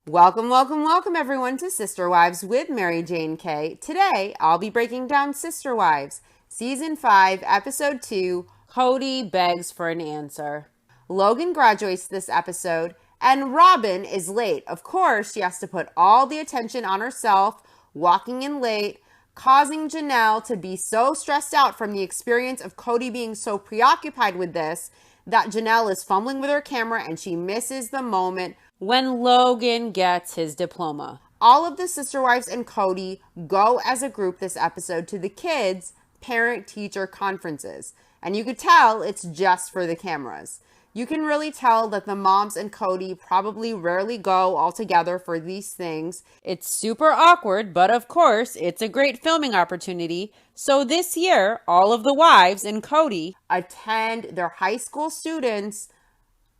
Welcome, welcome, welcome everyone to Sister Wives with Mary Jane K. Today, I'll be breaking down Sister Wives, Season 5, Episode 2, Kody Begs for an Answer. Logan graduates this episode, and Robin is late. Of course, she has to put all the attention on herself, walking in late, causing Janelle to be so stressed out from the experience of Kody being so preoccupied with this that Janelle is fumbling with her camera and she misses the moment when Logan gets his diploma. All of the sister wives and Kody go as a group this episode to the kids' parent-teacher conferences. And you could tell it's just for the cameras. You can really tell that the moms and Kody probably rarely go all together for these things. It's super awkward, but of course, it's a great filming opportunity. So this year, all of the wives and Kody attend their high school students'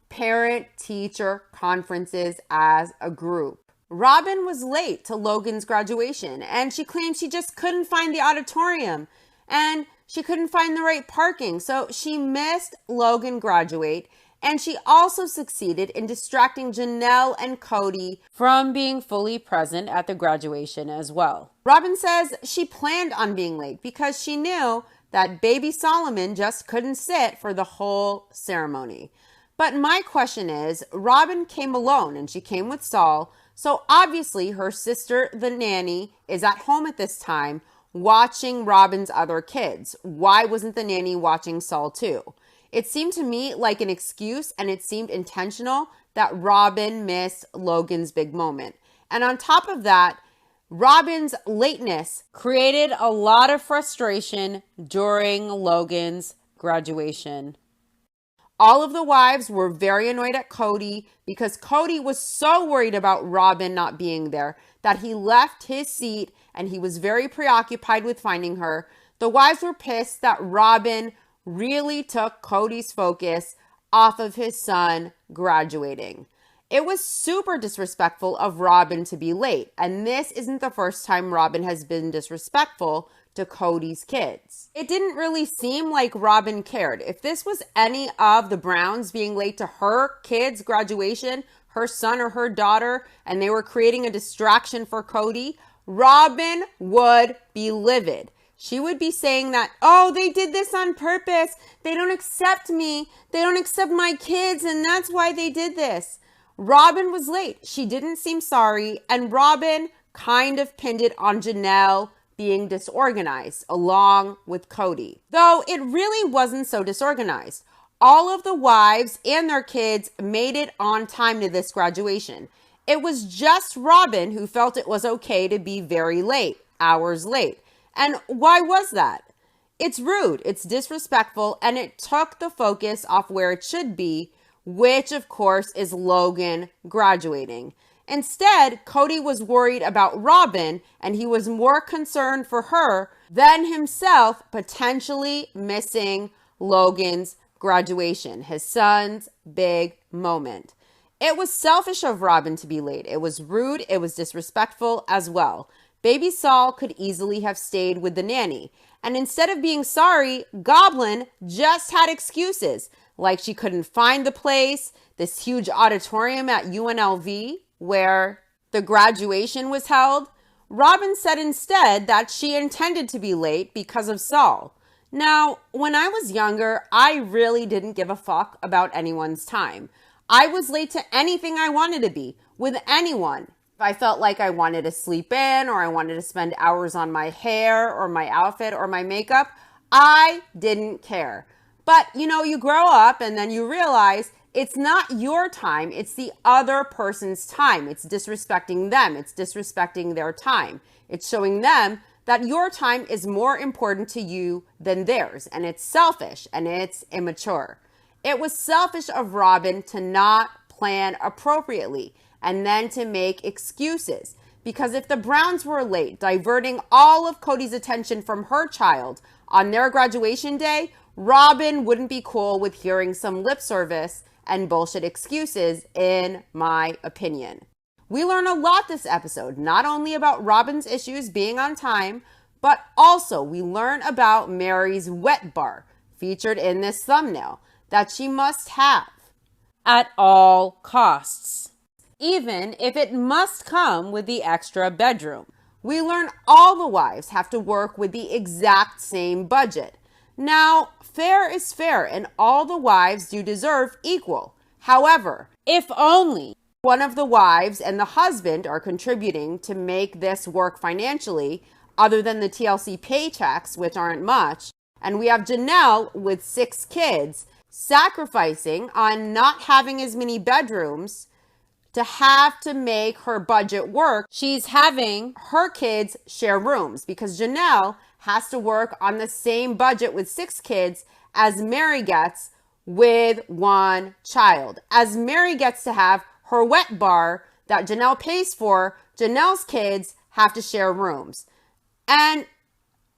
parent-teacher conferences as a group. Robin was late to Logan's graduation, and she claimed she just couldn't find the auditorium, and she couldn't find the right parking, so she missed Logan graduate, and she also succeeded in distracting Janelle and Kody from being fully present at the graduation as well. Robin says she planned on being late because she knew that baby Solomon just couldn't sit for the whole ceremony. But my question is, Robin came alone and she came with Saul, so obviously her sister, the nanny, is at home at this time watching Robin's other kids. Why wasn't the nanny watching Saul too? It seemed to me like an excuse, and it seemed intentional that Robin missed Logan's big moment. And on top of that, Robin's lateness created a lot of frustration during Logan's graduation. All of the wives were very annoyed at Kody because Kody was so worried about Robin not being there that he left his seat and he was very preoccupied with finding her. The wives were pissed that Robin really took Kody's focus off of his son graduating. It was super disrespectful of Robin to be late, and this isn't the first time Robin has been disrespectful to Kody's kids. It didn't really seem like Robin cared. If this was any of the Browns being late to her kids' graduation, her son or her daughter, and they were creating a distraction for Kody, Robin would be livid. She would be saying that, oh, they did this on purpose. They don't accept me. They don't accept my kids, and that's why they did this. Robin was late. She didn't seem sorry, and Robin kind of pinned it on Janelle being disorganized along with Kody. Though it really wasn't so disorganized. All of the wives and their kids made it on time to this graduation. It was just Robin who felt it was okay to be very late, hours late. And why was that? It's rude, it's disrespectful, and it took the focus off where it should be, which of course is Logan graduating. Instead, Kody was worried about Robin, and he was more concerned for her than himself potentially missing Logan's graduation, his son's big moment. It was selfish of Robin to be late. It was rude. It was disrespectful as well. Baby Saul could easily have stayed with the nanny. And instead of being sorry, Goblin just had excuses, like she couldn't find the place, this huge auditorium at UNLV, where the graduation was held. Robin said instead that she intended to be late because of Saul. Now, when I was younger, I really didn't give a fuck about anyone's time. I was late to anything I wanted to be, with anyone. If I felt like I wanted to sleep in, or I wanted to spend hours on my hair, or my outfit, or my makeup, I didn't care. But, you grow up and then you realize it's not your time, it's the other person's time. It's disrespecting them. It's disrespecting their time. It's showing them that your time is more important to you than theirs. And it's selfish and it's immature. It was selfish of Robin to not plan appropriately and then to make excuses. Because if the Browns were late, diverting all of Kody's attention from her child on their graduation day, Robin wouldn't be cool with hearing some lip service and bullshit excuses, in my opinion. We learn a lot this episode, not only about Robin's issues being on time, but also we learn about Meri's wet bar, featured in this thumbnail, that she must have at all costs. even if it must come with the extra bedroom. We learn all the wives have to work with the exact same budget. Now, fair is fair, and all the wives do deserve equal. However, if only one of the wives and the husband are contributing to make this work financially, other than the TLC paychecks, which aren't much, and we have Janelle with 6 kids sacrificing on not having as many bedrooms to have to make her budget work, she's having her kids share rooms because Janelle has to work on the same budget with 6 kids as Meri gets with 1 child. As Meri gets to have her wet bar that Janelle pays for, Janelle's kids have to share rooms. And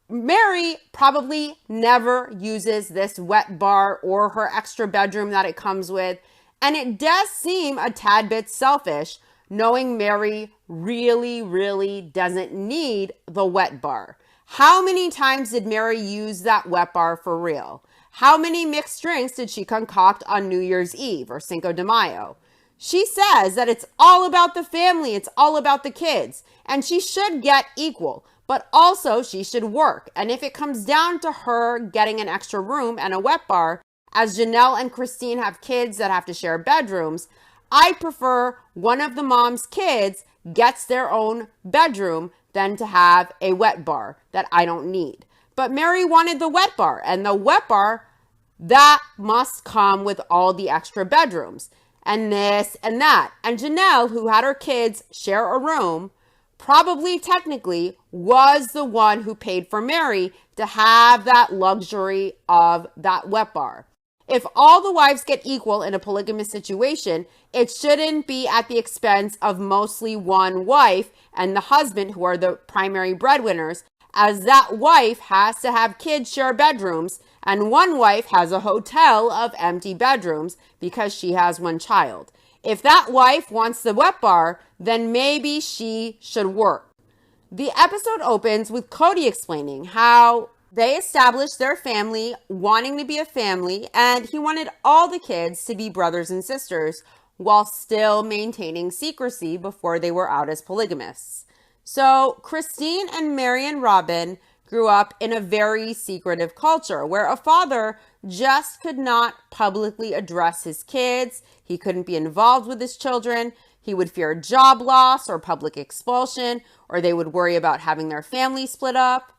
Meri probably never uses this wet bar or her extra bedroom that it comes with. And it does seem a tad bit selfish knowing Meri really doesn't need the wet bar. How many times did Meri use that wet bar for real? How many mixed drinks did she concoct on New Year's Eve or Cinco de Mayo? She says that it's all about the family, it's all about the kids, and she should get equal, but also she should work. And if it comes down to her getting an extra room and a wet bar, as Janelle and Christine have kids that have to share bedrooms, I prefer one of the mom's kids gets their own bedroom than to have a wet bar that I don't need. But Meri wanted the wet bar, and the wet bar, that must come with all the extra bedrooms and this and that. And Janelle, who had her kids share a room, probably technically was the one who paid for Meri to have that luxury of that wet bar. If all the wives get equal in a polygamous situation, it shouldn't be at the expense of mostly one wife and the husband, who are the primary breadwinners, as that wife has to have kids share bedrooms and one wife has a hotel of empty bedrooms because she has 1 child. If that wife wants the wet bar, then maybe she should work. The episode opens with Kody explaining how they established their family wanting to be a family, and he wanted all the kids to be brothers and sisters while still maintaining secrecy before they were out as polygamists. So Christine and Meri and Robin grew up in a very secretive culture where a father just could not publicly address his kids. He couldn't be involved with his children. He would fear job loss or public expulsion, or they would worry about having their family split up.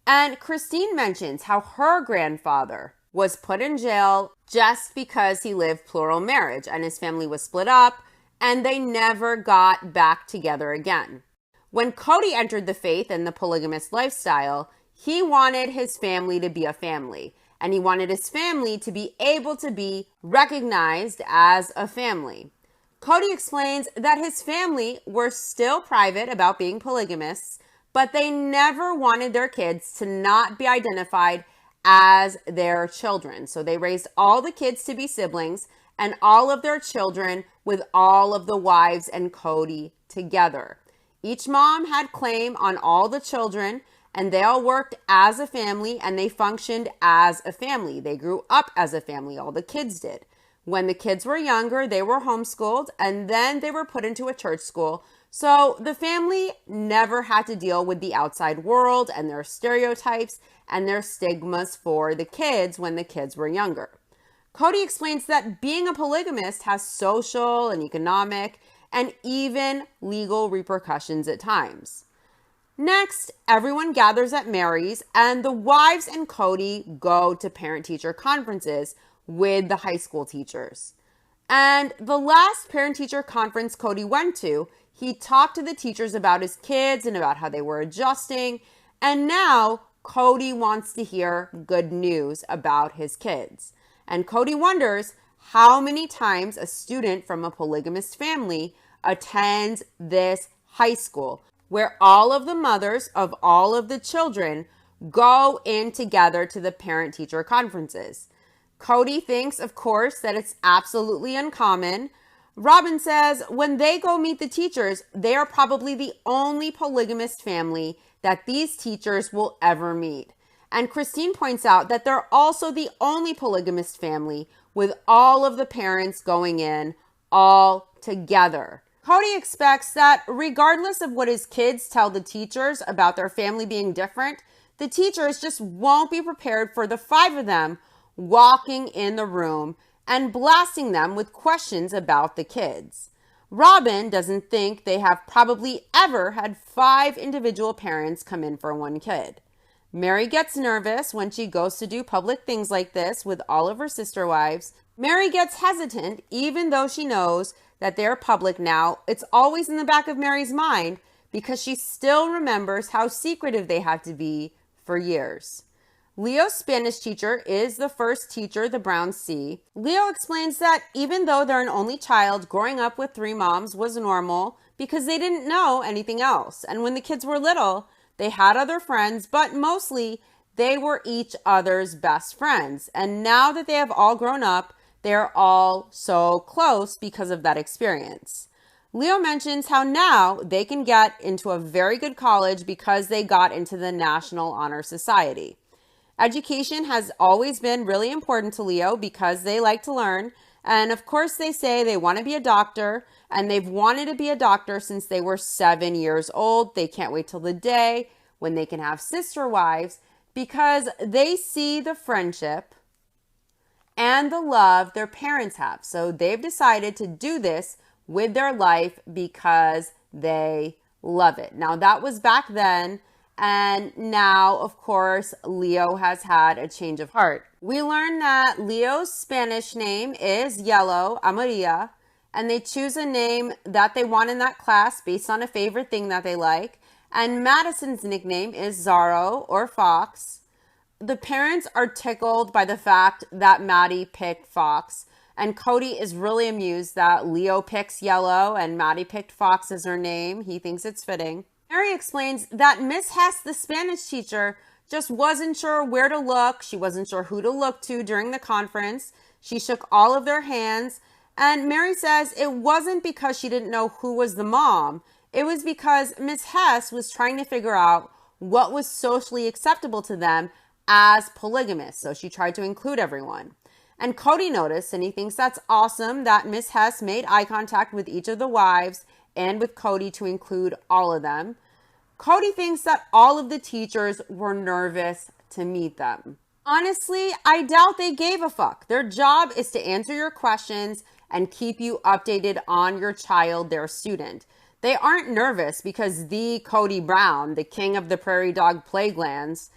And Christine mentions how her grandfather was put in jail just because he lived plural marriage and his family was split up and they never got back together again. When Kody entered the faith and the polygamous lifestyle, he wanted his family to be a family, and he wanted his family to be able to be recognized as a family. Kody explains that his family were still private about being polygamists, but they never wanted their kids to not be identified as their children. So they raised all the kids to be siblings and all of their children with all of the wives and Kody together. Each mom had claim on all the children, and they all worked as a family and they functioned as a family. They grew up as a family, all the kids did. When the kids were younger, they were homeschooled and then they were put into a church school. So the family never had to deal with the outside world and their stereotypes and their stigmas for the kids when the kids were younger. Kody explains that being a polygamist has social and economic and even legal repercussions at times. Next, everyone gathers at Meri's and the wives and Kody go to parent-teacher conferences with the high school teachers. And the last parent-teacher conference Kody went to, he talked to the teachers about his kids and about how they were adjusting. And now Kody wants to hear good news about his kids. And Kody wonders how many times a student from a polygamist family attends this high school where all of the mothers of all of the children go in together to the parent-teacher conferences. Kody thinks, of course, that it's absolutely uncommon. Robin says when they go meet the teachers, they are probably the only polygamist family that these teachers will ever meet. And Christine points out that they're also the only polygamist family with all of the parents going in all together. Kody expects that regardless of what his kids tell the teachers about their family being different, the teachers just won't be prepared for the 5 of them walking in the room and blasting them with questions about the kids. Robin doesn't think they have probably ever had 5 individual parents come in for one kid. Meri gets nervous when she goes to do public things like this with all of her sister wives. Meri gets hesitant even though she knows that they're public now. It's always in the back of Meri's mind because she still remembers how secretive they had to be for years. Leo's Spanish teacher is the first teacher the Browns see. Leo explains that even though they're an only child, growing up with 3 moms was normal because they didn't know anything else. And when the kids were little, they had other friends, but mostly they were each other's best friends. And now that they have all grown up, they're all so close because of that experience. Leo mentions how now they can get into a very good college because they got into the National Honor Society. Education has always been really important to Leo because they like to learn. And of course, they say they want to be a doctor, and they've wanted to be a doctor since they were 7 years old. They can't wait till the day when they can have sister wives because they see the friendship and the love their parents have. So they've decided to do this with their life because they love it. Now, that was back then. And now, of course, Leo has had a change of heart. We learned that Leo's Spanish name is Yellow, Amarilla, and they choose a name that they want in that class based on a favorite thing that they like. And Madison's nickname is Zorro or Fox. The parents are tickled by the fact that Maddie picked Fox, and Kody is really amused that Leo picks Yellow and Maddie picked Fox as her name. He thinks it's fitting. Meri explains that Miss Hess, the Spanish teacher, just wasn't sure where to look. She wasn't sure who to look to during the conference. She shook all of their hands. And Meri says it wasn't because she didn't know who was the mom. It was because Miss Hess was trying to figure out what was socially acceptable to them as polygamists. So she tried to include everyone. And Kody noticed, and he thinks that's awesome, that Miss Hess made eye contact with each of the wives and with Kody to include all of them. Kody thinks that all of the teachers were nervous to meet them. Honestly, I doubt they gave a fuck. Their job is to answer your questions and keep you updated on your child, their student. They aren't nervous because the Kody Brown, the king of the prairie dog playlands,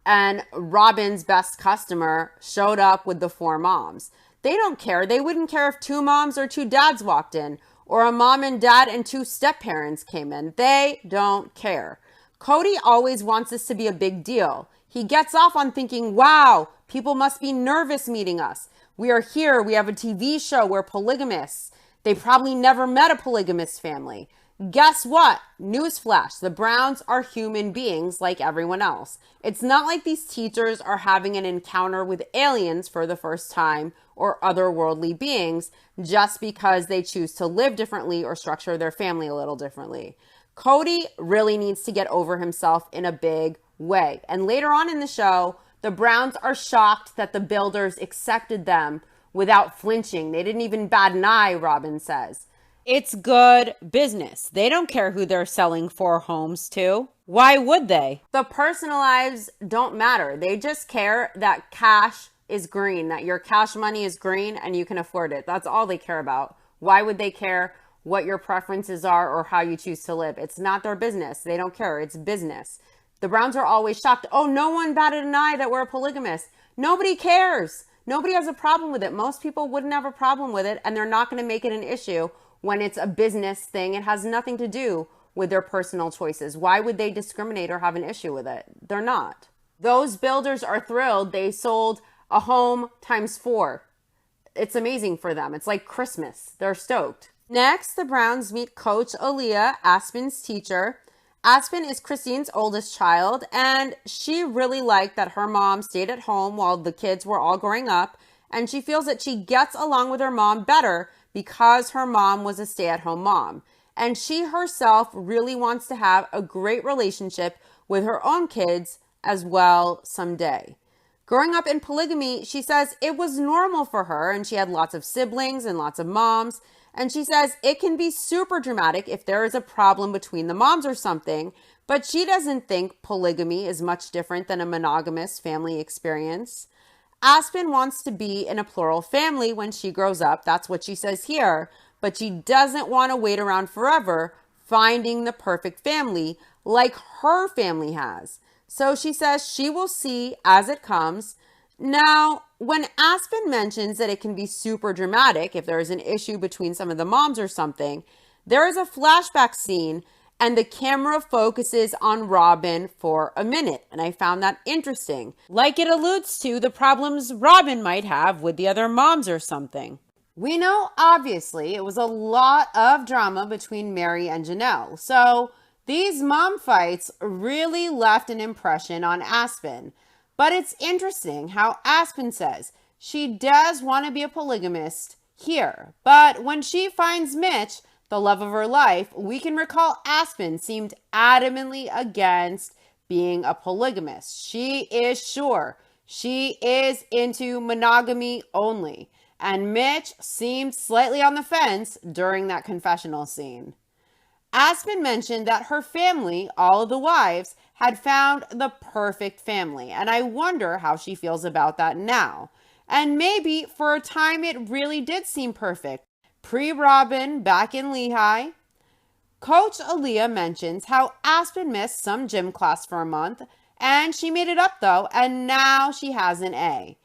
and Robin's best customer showed up with the 4 moms. They don't care. They wouldn't care if 2 moms or 2 dads walked in, or a mom and dad and 2 step-parents came in. They don't care. Kody always wants this to be a big deal. He gets off on thinking, wow, people must be nervous meeting us. We are here. We have a TV show. We're polygamists. They probably never met a polygamist family. Guess what? Newsflash, the Browns are human beings like everyone else. It's not like these teachers are having an encounter with aliens for the first time or otherworldly beings just because they choose to live differently or structure their family a little differently. Kody really needs to get over himself in a big way. And later on in the show, the Browns are shocked that the builders accepted them without flinching. They didn't even bat an eye, Robin says. It's good business. They don't care who they're selling 4 homes to. Why would they? The personal lives don't matter. They just care that cash is green, that your cash money is green and you can afford it. That's all they care about. Why would they care what your preferences are or how you choose to live? It's not their business. They don't care. It's business. The Browns are always shocked. Oh, no one batted an eye that we're a polygamist. Nobody cares. Nobody has a problem with it. Most people wouldn't have a problem with it, and they're not going to make it an issue when it's a business thing. It has nothing to do with their personal choices. Why would they discriminate or have an issue with it? They're not. Those builders are thrilled. They sold a home times 4. It's amazing for them. It's like Christmas. They're stoked. Next, the Browns meet Coach Aaliyah, Aspen's teacher. Aspen is Christine's oldest child, and she really liked that her mom stayed at home while the kids were all growing up, and she feels that she gets along with her mom better because her mom was a stay-at-home mom. And she herself really wants to have a great relationship with her own kids as well someday. Growing up in polygamy, she says it was normal for her, and she had lots of siblings and lots of moms, And she says it can be super dramatic if there is a problem between the moms or something, but she doesn't think polygamy is much different than a monogamous family experience. Aspen wants to be in a plural family when she grows up. That's what she says here. But she doesn't want to wait around forever finding the perfect family like her family has. So she says she will see as it comes. Now, when Aspen mentions that it can be super dramatic if there is an issue between some of the moms or something, there is a flashback scene and the camera focuses on Robin for a minute. And I found that interesting. Like it alludes to the problems Robin might have with the other moms or something. We know, obviously, it was a lot of drama between Meri and Janelle. So these mom fights really left an impression on Aspen. But it's interesting how Aspen says she does want to be a polygamist here. But when she finds Mitch, the love of her life, we can recall Aspen seemed adamantly against being a polygamist. She is sure she is into monogamy only. And Mitch seemed slightly on the fence during that confessional scene. Aspen mentioned that her family, all of the wives, had found the perfect family. And I wonder how she feels about that now. And maybe for a time it really did seem perfect. Pre-Robin back in Lehigh. Coach Aaliyah mentions how Aspen missed some gym class for a month. And she made it up though. And now she has an A.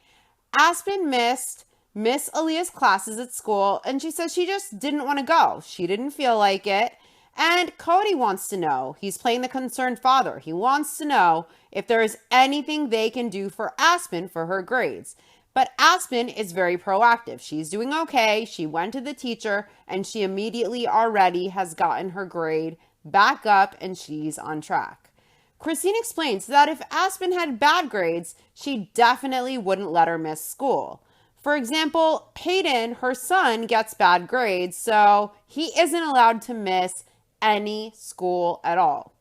Aspen missed Miss Aaliyah's classes at school. And she says she just didn't want to go. She didn't feel like it. And Kody wants to know, he's playing the concerned father. He wants to know if there is anything they can do for Aspen for her grades. But Aspen is very proactive. She's doing okay. She went to the teacher and she immediately already has gotten her grade back up and she's on track. Christine explains that if Aspen had bad grades, she definitely wouldn't let her miss school. For example, Hayden, her son, gets bad grades, so he isn't allowed to miss any school at all.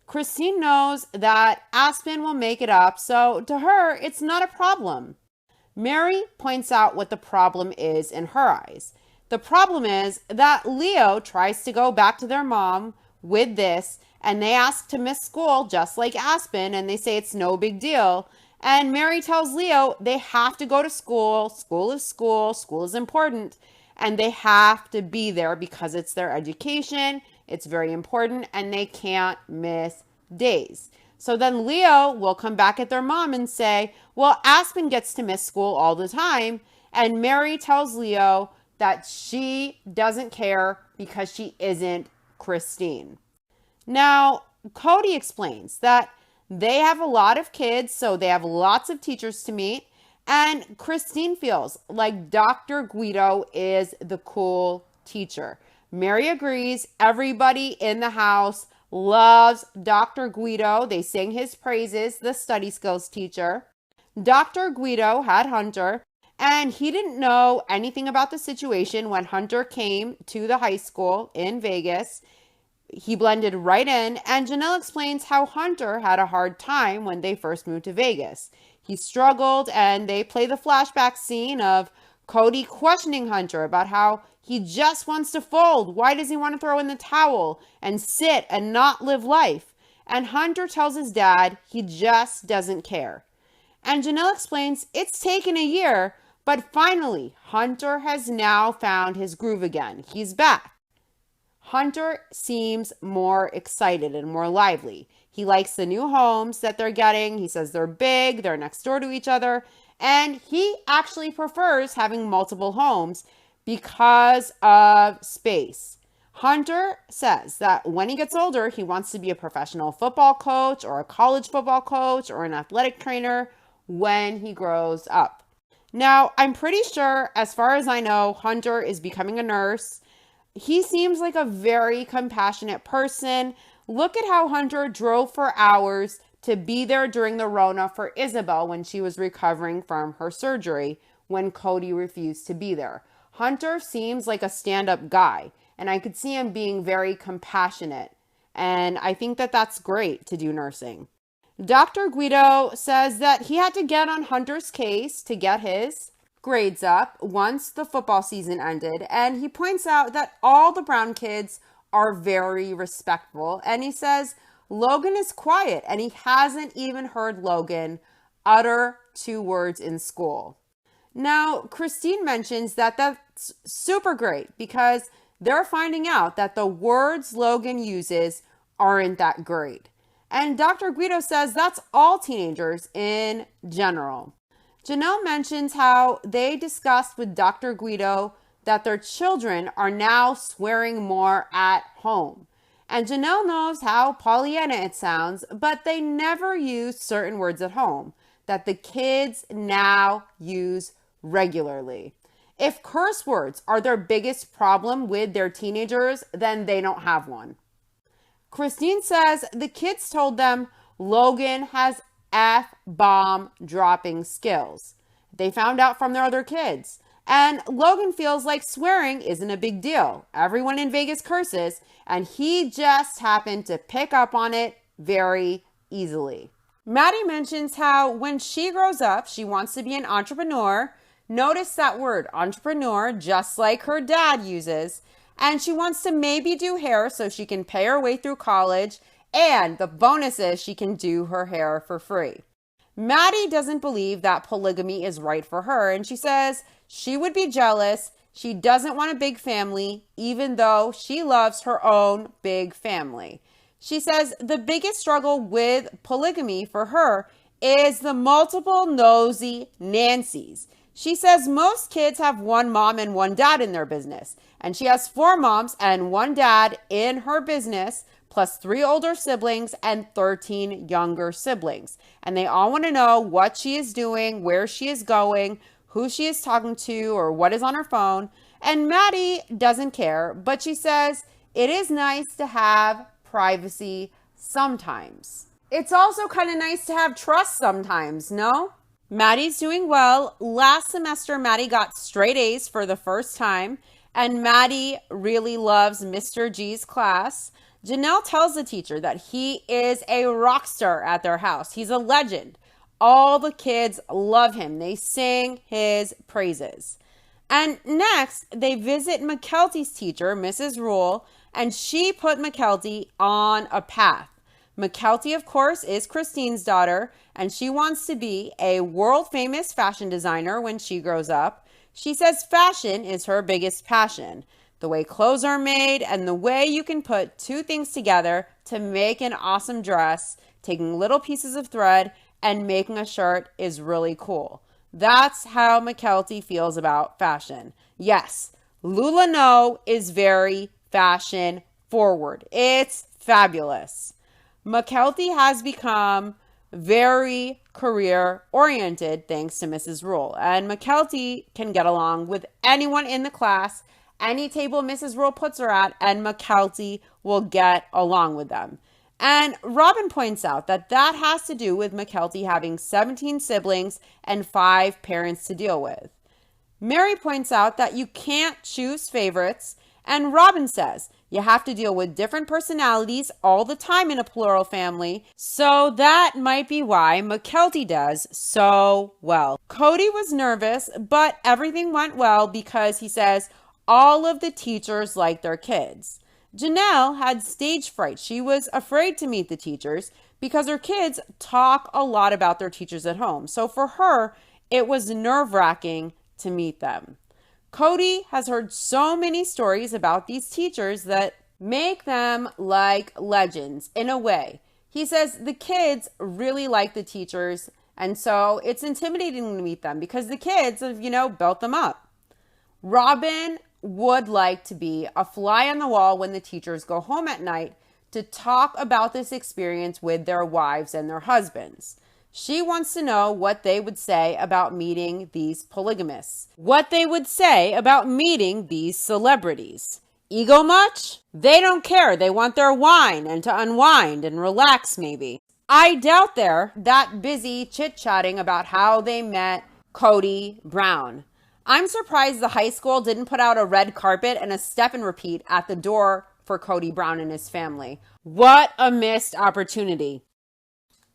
Christine knows that Aspen will make it up, so to her, it's not a problem. Meri points out what the problem is in her eyes. The problem is that Leo tries to go back to their mom with this, and they ask to miss school just like Aspen, and they say it's no big deal. And Meri tells Leo they have to go to school. School is important, and they have to be there because it's their education. It's very important, and they can't miss days. So then Leo will come back at their mom and say, well, Aspen gets to miss school all the time. And Meri tells Leo that she doesn't care because she isn't Christine. Now, Kody explains that they have a lot of kids, so they have lots of teachers to meet. And Christine feels like Dr. Guido is the cool teacher. Meri agrees. Everybody in the house loves Dr. Guido. They sing his praises, the study skills teacher. Dr. Guido had Hunter, and he didn't know anything about the situation when Hunter came to the high school in Vegas. He blended right in, and Janelle explains how Hunter had a hard time when they first moved to Vegas. He struggled, and they play the flashback scene of Kody questioning Hunter about how he just wants to fold. Why does he want to throw in the towel and sit and not live life? And Hunter tells his dad he just doesn't care. And Janelle explains it's taken a year, but finally, Hunter has now found his groove again. He's back. Hunter seems more excited and more lively. He likes the new homes that they're getting. He says they're big, they're next door to each other, and he actually prefers having multiple homes because of space. Hunter says that when he gets older, he wants to be a professional football coach or a college football coach or an athletic trainer when he grows up. Now, I'm pretty sure, as far as I know, Hunter is becoming a nurse. He seems like a very compassionate person. Look at how Hunter drove for hours to be there during the Rona for Isabel when she was recovering from her surgery when Kody refused to be there. Hunter seems like a stand-up guy, and I could see him being very compassionate. And I think that that's great to do nursing. Dr. Guido says that he had to get on Hunter's case to get his. grades up once the football season ended, and he points out that all the Brown kids are very respectful. And he says Logan is quiet, and he hasn't even heard Logan utter 2 words in school. Now, Christine mentions that that's super great because they're finding out that the words Logan uses aren't that great. And Dr. Guido says that's all teenagers in general. Janelle mentions how they discussed with Dr. Guido that their children are now swearing more at home. And Janelle knows how Pollyanna it sounds, but they never use certain words at home that the kids now use regularly. If curse words are their biggest problem with their teenagers, then they don't have one. Christine says the kids told them Logan has F-bomb dropping skills. They found out from their other kids. And Logan feels like swearing isn't a big deal. Everyone in Vegas curses, and he just happened to pick up on it very easily. Maddie mentions how when she grows up, she wants to be an entrepreneur. Notice that word, entrepreneur, just like her dad uses. And she wants to maybe do hair so she can pay her way through college. And the bonus is she can do her hair for free. Maddie doesn't believe that polygamy is right for her. And she says she would be jealous. She doesn't want a big family, even though she loves her own big family. She says the biggest struggle with polygamy for her is the multiple nosy Nancys. She says most kids have one mom and one dad in their business, and she has 4 moms and 1 dad in her business, plus 3 older siblings and 13 younger siblings. And they all want to know what she is doing, where she is going, who she is talking to, or what is on her phone. And Maddie doesn't care, but she says it is nice to have privacy sometimes. It's also kind of nice to have trust sometimes, no? Maddie's doing well. Last semester, Maddie got straight A's for the first time, and Maddie really loves Mr. G's class. Janelle tells the teacher that he is a rock star at their house. He's a legend. All the kids love him. They sing his praises. And next, they visit McKelty's teacher, Mrs. Rule, and she put McKelty on a path. McKelty, of course, is Christine's daughter, and she wants to be a world-famous fashion designer when she grows up. She says fashion is her biggest passion. The way clothes are made and the way you can put 2 things together to make an awesome dress, taking little pieces of thread and making a shirt is really cool. That's how McKelty feels about fashion. Yes, Lula No is very fashion forward. It's fabulous. McKelty has become very career oriented thanks to Mrs. Rule. And McKelty can get along with anyone in the class, any table Mrs. Rule puts her at, and McKelty will get along with them. And Robin points out that that has to do with McKelty having 17 siblings and 5 parents to deal with. Meri points out that you can't choose favorites, and Robin says you have to deal with different personalities all the time in a plural family, so that might be why McKelty does so well. Kody was nervous, but everything went well because he says all of the teachers like their kids. Janelle had stage fright. She was afraid to meet the teachers because her kids talk a lot about their teachers at home. So for her, it was nerve-wracking to meet them. Kody has heard so many stories about these teachers that make them like legends in a way. He says the kids really like the teachers, and so it's intimidating to meet them because the kids have, built them up. Robin would like to be a fly on the wall when the teachers go home at night to talk about this experience with their wives and their husbands. She wants to know what they would say about meeting these polygamists, what they would say about meeting these celebrities. Ego much? They don't care. They want their wine and to unwind and relax maybe. I doubt they're that busy chit-chatting about how they met Kody Brown. I'm surprised the high school didn't put out a red carpet and a step and repeat at the door for Kody Brown and his family. What a missed opportunity.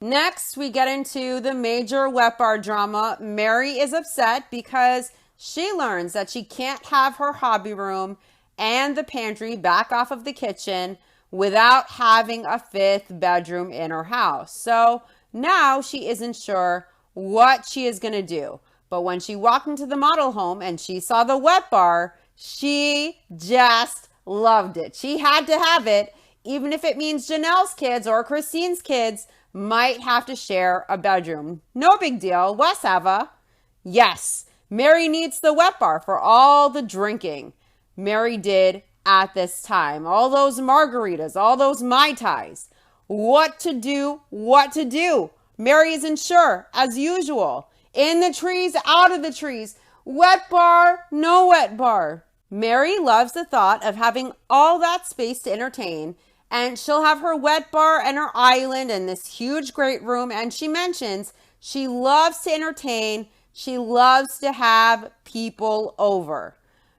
Next, we get into the major wet bar drama. Meri is upset because she learns that she can't have her hobby room and the pantry back off of the kitchen without having a fifth bedroom in her house. So now she isn't sure what she is going to do. But when she walked into the model home and she saw the wet bar, she just loved it. She had to have it, even if it means Janelle's kids or Christine's kids might have to share a bedroom. No big deal. Whatever. Yes, Meri needs the wet bar for all the drinking Meri did at this time. All those margaritas, all those Mai Tais. What to do, what to do. Meri isn't sure, as usual. In the trees, out of the trees. Wet bar, no wet bar. Meri loves the thought of having all that space to entertain, and she'll have her wet bar and her island and this huge great room. And she mentions she loves to entertain. She loves to have people over.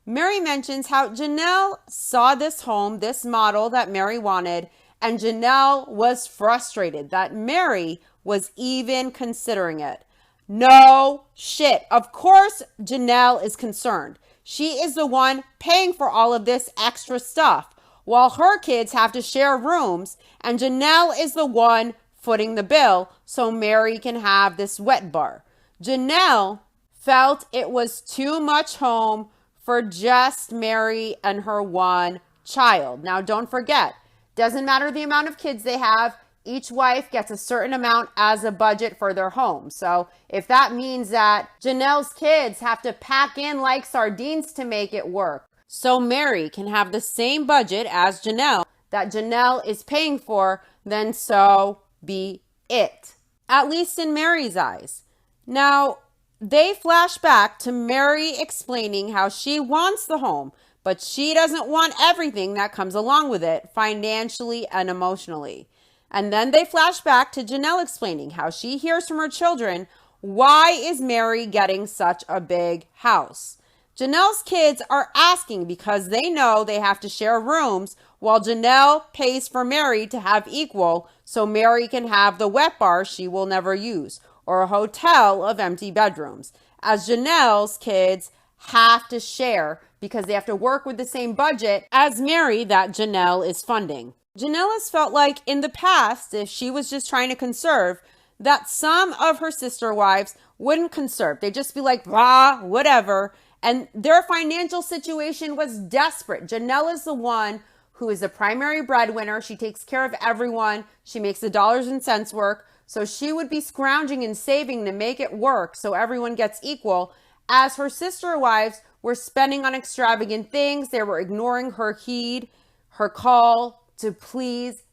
Meri mentions how Janelle saw this home, this model that Meri wanted, and Janelle was frustrated that Meri was even considering it. No shit. Of course, Janelle is concerned. She is the one paying for all of this extra stuff, while her kids have to share rooms, and Janelle is the one footing the bill so Meri can have this wet bar. Janelle felt it was too much home for just Meri and her one child. Now, don't forget, doesn't matter the amount of kids they have, each wife gets a certain amount as a budget for their home. So if that means that Janelle's kids have to pack in like sardines to make it work, so Meri can have the same budget as Janelle that Janelle is paying for, then so be it. At least in Meri's eyes. Now, they flash back to Meri explaining how she wants the home, but she doesn't want everything that comes along with it, financially and emotionally. And then they flash back to Janelle explaining how she hears from her children, why is Meri getting such a big house? Janelle's kids are asking because they know they have to share rooms, while Janelle pays for Meri to have equal so Meri can have the wet bar she will never use, or a hotel of empty bedrooms, as Janelle's kids have to share because they have to work with the same budget as Meri that Janelle is funding. Janelle has felt like in the past, if she was just trying to conserve, that some of her sister wives wouldn't conserve. They'd just be like, rah, whatever. And their financial situation was desperate. Janelle is the one who is the primary breadwinner. She takes care of everyone. She makes the dollars and cents work. So she would be scrounging and saving to make it work so everyone gets equal. As her sister wives were spending on extravagant things, they were ignoring her heed, her call to please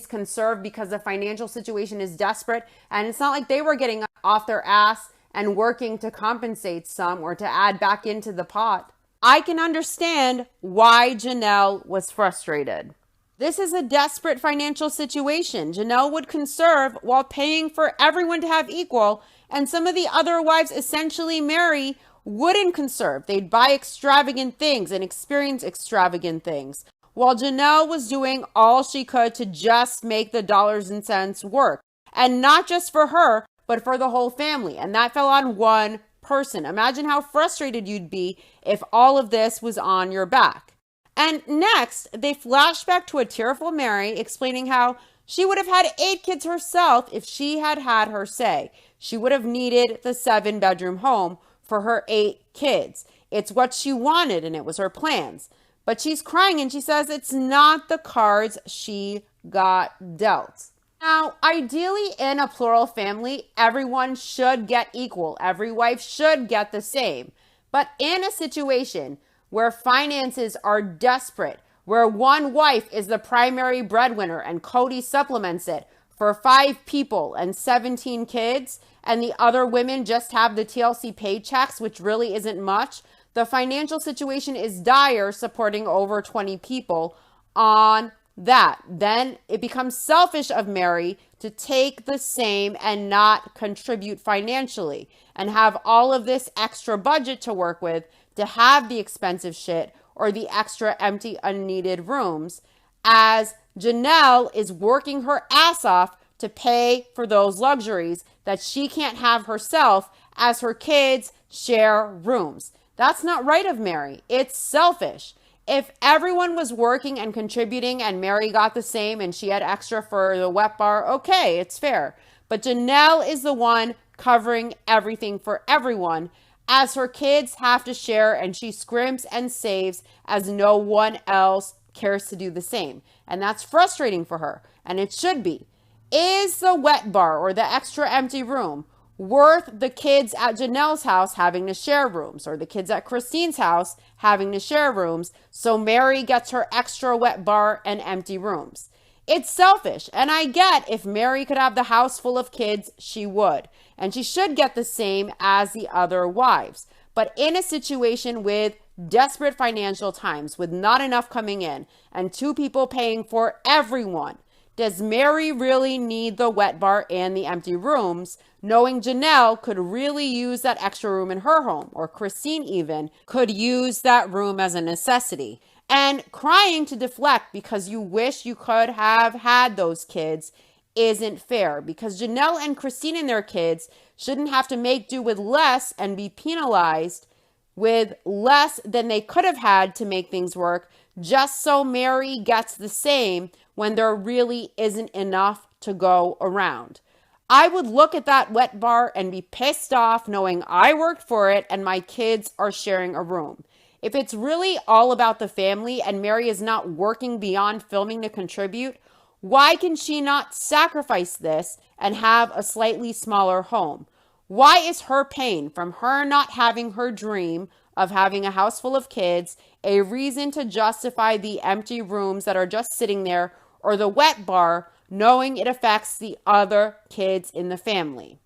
conserve because the financial situation is desperate. And it's not like they were getting off their ass and working to compensate some or to add back into the pot. I can understand why Janelle was frustrated. This is a desperate financial situation. Janelle would conserve while paying for everyone to have equal, and some of the other wives, essentially Meri, wouldn't conserve. They'd buy extravagant things and experience extravagant things, while Janelle was doing all she could to just make the dollars and cents work. And not just for her, but for the whole family. And that fell on one person. Imagine how frustrated you'd be if all of this was on your back. And next, they flash back to a tearful Meri explaining how she would have had 8 kids herself if she had had her say. She would have needed the 7-bedroom home for her 8 kids. It's what she wanted and it was her plans. But she's crying and she says it's not the cards she got dealt. Now, ideally in a plural family, everyone should get equal. Every wife should get the same. But in a situation where finances are desperate, where one wife is the primary breadwinner and Kody supplements it for 5 people and 17 kids, and the other women just have the TLC paychecks, which really isn't much, the financial situation is dire, supporting over 20 people on that. Then it becomes selfish of Meri to take the same and not contribute financially and have all of this extra budget to work with to have the expensive shit or the extra empty unneeded rooms, as Janelle is working her ass off to pay for those luxuries that she can't have herself as her kids share rooms. That's not right of Meri. It's selfish. If everyone was working and contributing and Meri got the same and she had extra for the wet bar, okay, it's fair. But Janelle is the one covering everything for everyone as her kids have to share, and she scrimps and saves as no one else cares to do the same. And that's frustrating for her, and it should be. Is the wet bar or the extra empty room worth the kids at Janelle's house having to share rooms, or the kids at Christine's house having to share rooms, so Meri gets her extra wet bar and empty rooms? It's selfish, and I get if Meri could have the house full of kids, she would. And she should get the same as the other wives. But in a situation with desperate financial times, with not enough coming in, and two people paying for everyone, does Meri really need the wet bar and the empty rooms, knowing Janelle could really use that extra room in her home, or Christine even could use that room as a necessity? And crying to deflect because you wish you could have had those kids isn't fair, because Janelle and Christine and their kids shouldn't have to make do with less and be penalized with less than they could have had to make things work, just so Meri gets the same when there really isn't enough to go around. I would look at that wet bar and be pissed off knowing I worked for it and my kids are sharing a room. If it's really all about the family and Meri is not working beyond filming to contribute, why can she not sacrifice this and have a slightly smaller home? Why is her pain from her not having her dream of having a house full of kids a reason to justify the empty rooms that are just sitting there, or the wet bar, knowing it affects the other kids in the family?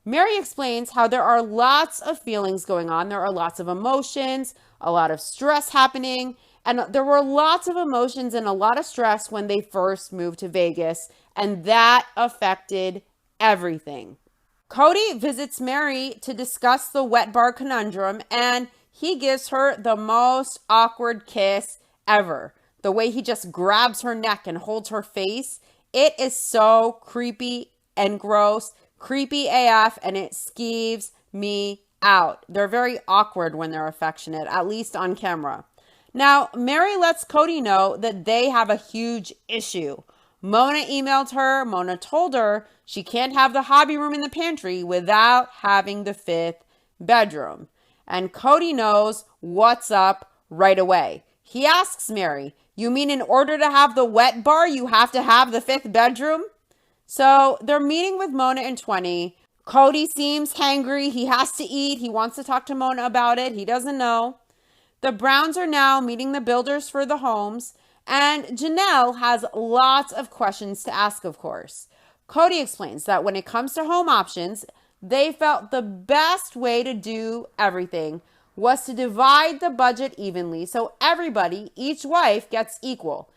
Meri explains how there are lots of feelings going on. There are lots of emotions, a lot of stress happening. And there were lots of emotions and a lot of stress when they first moved to Vegas, and that affected everything. Kody visits Meri to discuss the wet bar conundrum, and he gives her the most awkward kiss ever. The way he just grabs her neck and holds her face, it is so creepy and gross, creepy AF, and it skeeves me out. They're very awkward when they're affectionate, at least on camera. Now, Meri lets Kody know that they have a huge issue. Mona emailed her. Mona told her she can't have the hobby room in the pantry without having the fifth bedroom. And Kody knows what's up right away. He asks Meri, "You mean in order to have the wet bar, you have to have the fifth bedroom?" So they're meeting with Mona and 20. Kody seems hangry. He has to eat. He wants to talk to Mona about it. He doesn't know. The Browns are now meeting the builders for the homes, and Janelle has lots of questions to ask, of course. Kody explains that when it comes to home options, they felt the best way to do everything was to divide the budget evenly so everybody, each wife, gets equal.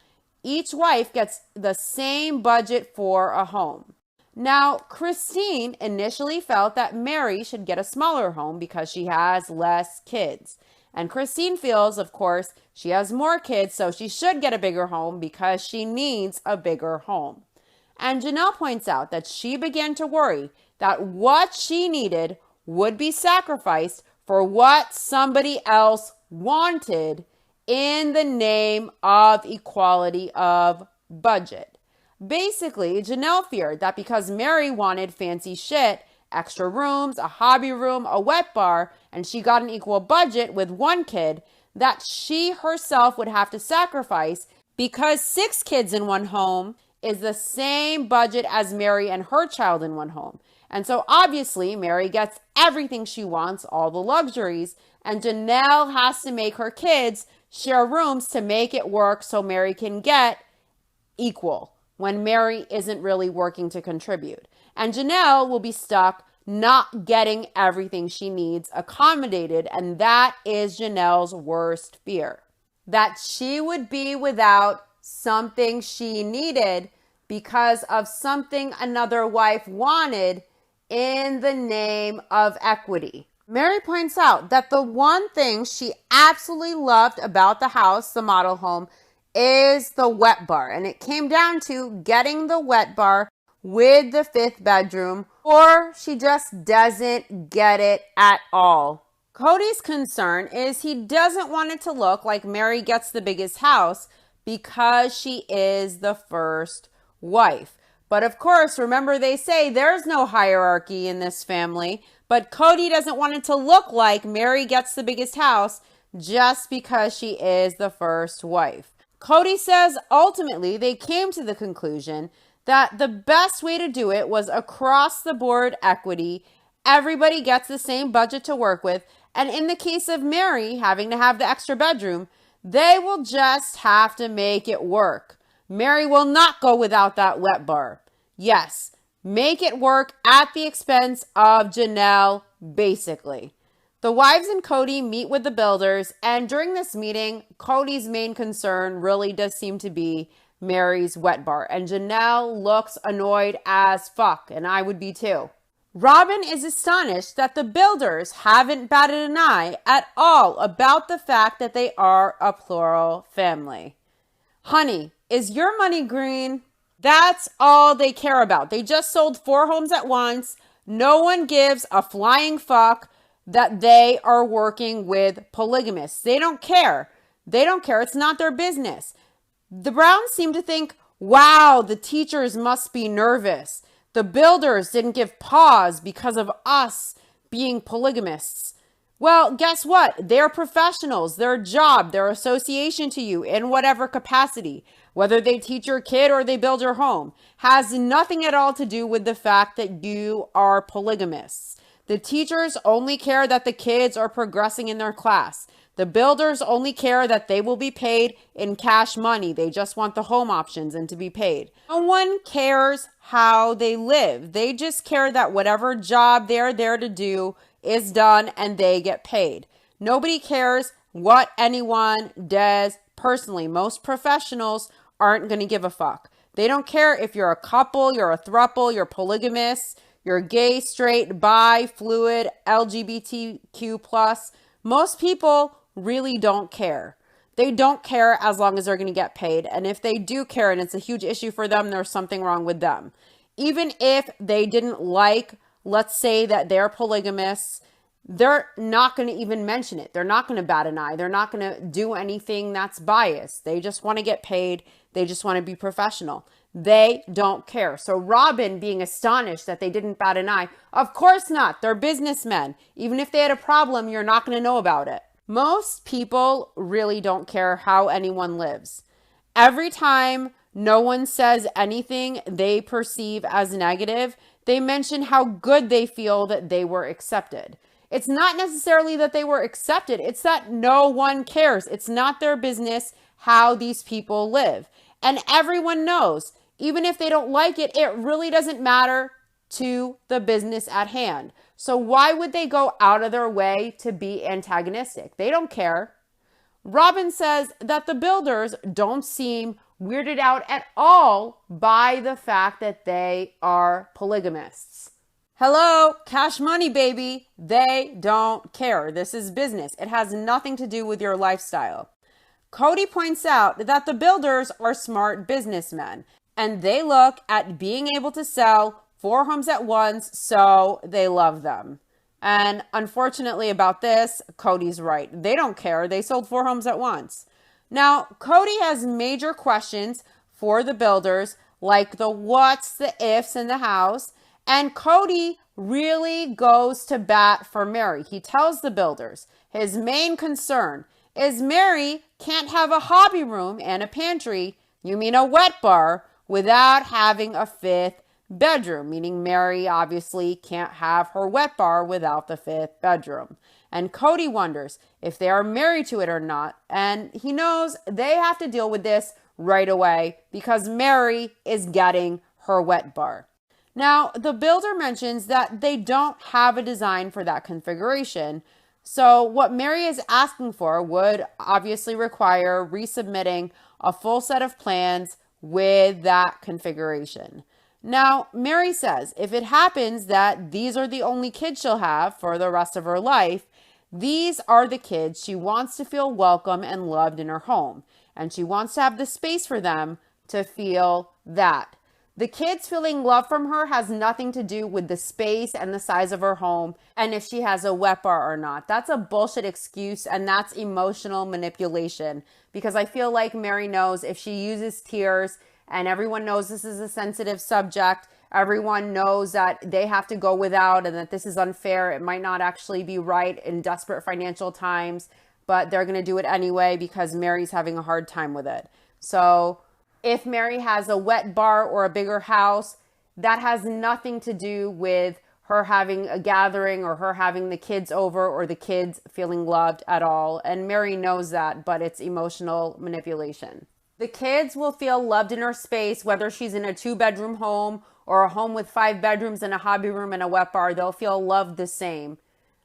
Each wife gets the same budget for a home. Now, Christine initially felt that Meri should get a smaller home because she has less kids. And Christine feels, of course, she has more kids, so she should get a bigger home because she needs a bigger home. And Janelle points out that she began to worry that what she needed would be sacrificed for what somebody else wanted in the name of equality of budget. Basically, Janelle feared that because Meri wanted fancy shit, extra rooms, a hobby room, a wet bar, and she got an equal budget with one kid, that she herself would have to sacrifice because 6 kids in one home is the same budget as Meri and her child in one home. And so obviously Meri gets everything she wants, all the luxuries, and Janelle has to make her kids share rooms to make it work so Meri can get equal when Meri isn't really working to contribute. And Janelle will be stuck not getting everything she needs accommodated. And that is Janelle's worst fear. That she would be without something she needed because of something another wife wanted in the name of equity. Meri points out that the one thing she absolutely loved about the house, the model home, is the wet bar. And it came down to getting the wet bar with the 5th bedroom, or she just doesn't get it at all. Kody's concern is he doesn't want it to look like Meri gets the biggest house because she is the first wife. But of course, remember they say there's no hierarchy in this family, but Kody doesn't want it to look like Meri gets the biggest house just because she is the first wife. Kody says ultimately they came to the conclusion that the best way to do it was across the board equity. Everybody gets the same budget to work with. And in the case of Meri having to have the extra bedroom, they will just have to make it work. Meri will not go without that wet bar. Yes, make it work at the expense of Janelle, basically. The wives and Kody meet with the builders, and during this meeting, Kody's main concern really does seem to be Meri's wet bar, and Janelle looks annoyed as fuck, and I would be too. Robin is astonished that the builders haven't batted an eye at all about the fact that they are a plural family. Honey, is your money green? That's all they care about. They just sold 4 homes at once. No one gives a flying fuck that they are working with polygamists. They don't care. They don't care. It's not their business. The Browns seem to think, wow, the teachers must be nervous. The builders didn't give pause because of us being polygamists. Well, guess what? They're professionals. Their job, their association to you in whatever capacity, whether they teach your kid or they build your home, has nothing at all to do with the fact that you are polygamists. The teachers only care that the kids are progressing in their class. The builders only care that they will be paid in cash money. They just want the home options and to be paid. No one cares how they live. They just care that whatever job they're there to do is done and they get paid. Nobody cares what anyone does personally. Most professionals aren't going to give a fuck. They don't care if you're a couple, you're a throuple, you're polygamous, you're gay, straight, bi, fluid, LGBTQ+. Most people really don't care. They don't care as long as they're going to get paid. And if they do care and it's a huge issue for them, there's something wrong with them. Even if they didn't like, let's say that they're polygamists, they're not going to even mention it. They're not going to bat an eye. They're not going to do anything that's biased. They just want to get paid. They just want to be professional. They don't care. So Robin being astonished that they didn't bat an eye, of course not. They're businessmen. Even if they had a problem, you're not going to know about it. Most people really don't care how anyone lives. Every time no one says anything they perceive as negative, they mention how good they feel that they were accepted. It's not necessarily that they were accepted. It's that no one cares. It's not their business how these people live. And everyone knows, even if they don't like it, it really doesn't matter to the business at hand. So why would they go out of their way to be antagonistic? They don't care. Robin says that the builders don't seem weirded out at all by the fact that they are polygamists. Hello, cash money, baby. They don't care. This is business. It has nothing to do with your lifestyle. Kody points out that the builders are smart businessmen, and they look at being able to sell 4 homes at once, so they love them. And unfortunately about this, Kody's right. They don't care. They sold 4 homes at once. Now, Kody has major questions for the builders, like the what's, the ifs in the house. And Kody really goes to bat for Meri. He tells the builders his main concern is Meri can't have a hobby room and a pantry, you mean a wet bar, without having a 5th bedroom, meaning Meri obviously can't have her wet bar without the 5th bedroom. And Kody wonders if they are married to it or not, and he knows they have to deal with this right away because Meri is getting her wet bar. Now, the builder mentions that they don't have a design for that configuration, so what Meri is asking for would obviously require resubmitting a full set of plans with that configuration. Now, Meri says if it happens that these are the only kids she'll have for the rest of her life, these are the kids she wants to feel welcome and loved in her home, and she wants to have the space for them to feel that. The kids feeling love from her has nothing to do with the space and the size of her home and if she has a wet bar or not. That's a bullshit excuse, and that's emotional manipulation, because I feel like Meri knows if she uses tears, and everyone knows this is a sensitive subject, everyone knows that they have to go without and that this is unfair. It might not actually be right in desperate financial times, but they're going to do it anyway because Meri's having a hard time with it. So if Meri has a wet bar or a bigger house, that has nothing to do with her having a gathering or her having the kids over or the kids feeling loved at all. And Meri knows that, but it's emotional manipulation. The kids will feel loved in her space, whether she's in a 2-bedroom home or a home with 5 bedrooms and a hobby room and a wet bar. They'll feel loved the same.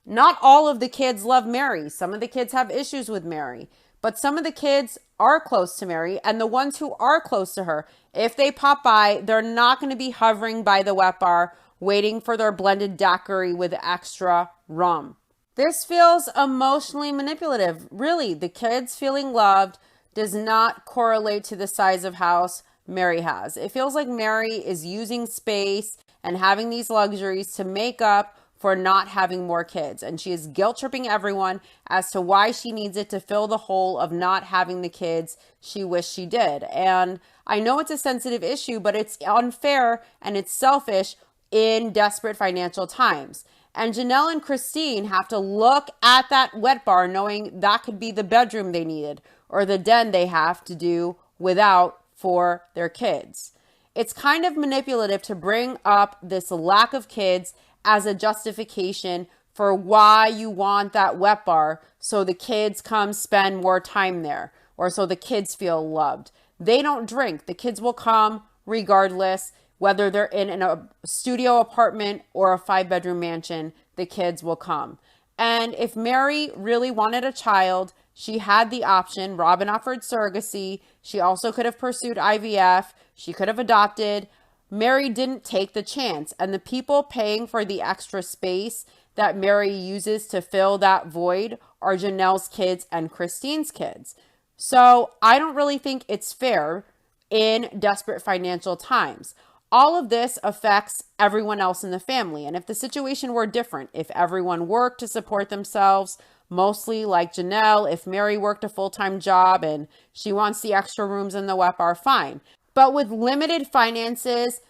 Not all of the kids love Meri. Some of the kids have issues with Meri. But some of the kids are close to Meri, and the ones who are close to her, if they pop by, they're not going to be hovering by the wet bar, waiting for their blended daiquiri with extra rum. This feels emotionally manipulative. Really, the kids feeling loved does not correlate to the size of house Meri has. It feels like Meri is using space and having these luxuries to make up for not having more kids. And she is guilt tripping everyone as to why she needs it to fill the hole of not having the kids she wished she did. And I know it's a sensitive issue, but it's unfair and it's selfish in desperate financial times. And Janelle and Christine have to look at that wet bar knowing that could be the bedroom they needed or the den they have to do without for their kids. It's kind of manipulative to bring up this lack of kids as a justification for why you want that wet bar, so the kids come spend more time there or so the kids feel loved. They don't drink. The kids will come regardless, whether they're in a studio apartment or a 5-bedroom mansion, the kids will come. And if Meri really wanted a child, she had the option. Robin offered surrogacy. She also could have pursued IVF. She could have adopted. Meri didn't take the chance, and the people paying for the extra space that Meri uses to fill that void are Janelle's kids and Christine's kids. So I don't really think it's fair in desperate financial times. All of this affects everyone else in the family. And if the situation were different, if everyone worked to support themselves, mostly like Janelle, if Meri worked a full-time job and she wants the extra rooms in the wet bar, fine. But with limited finances,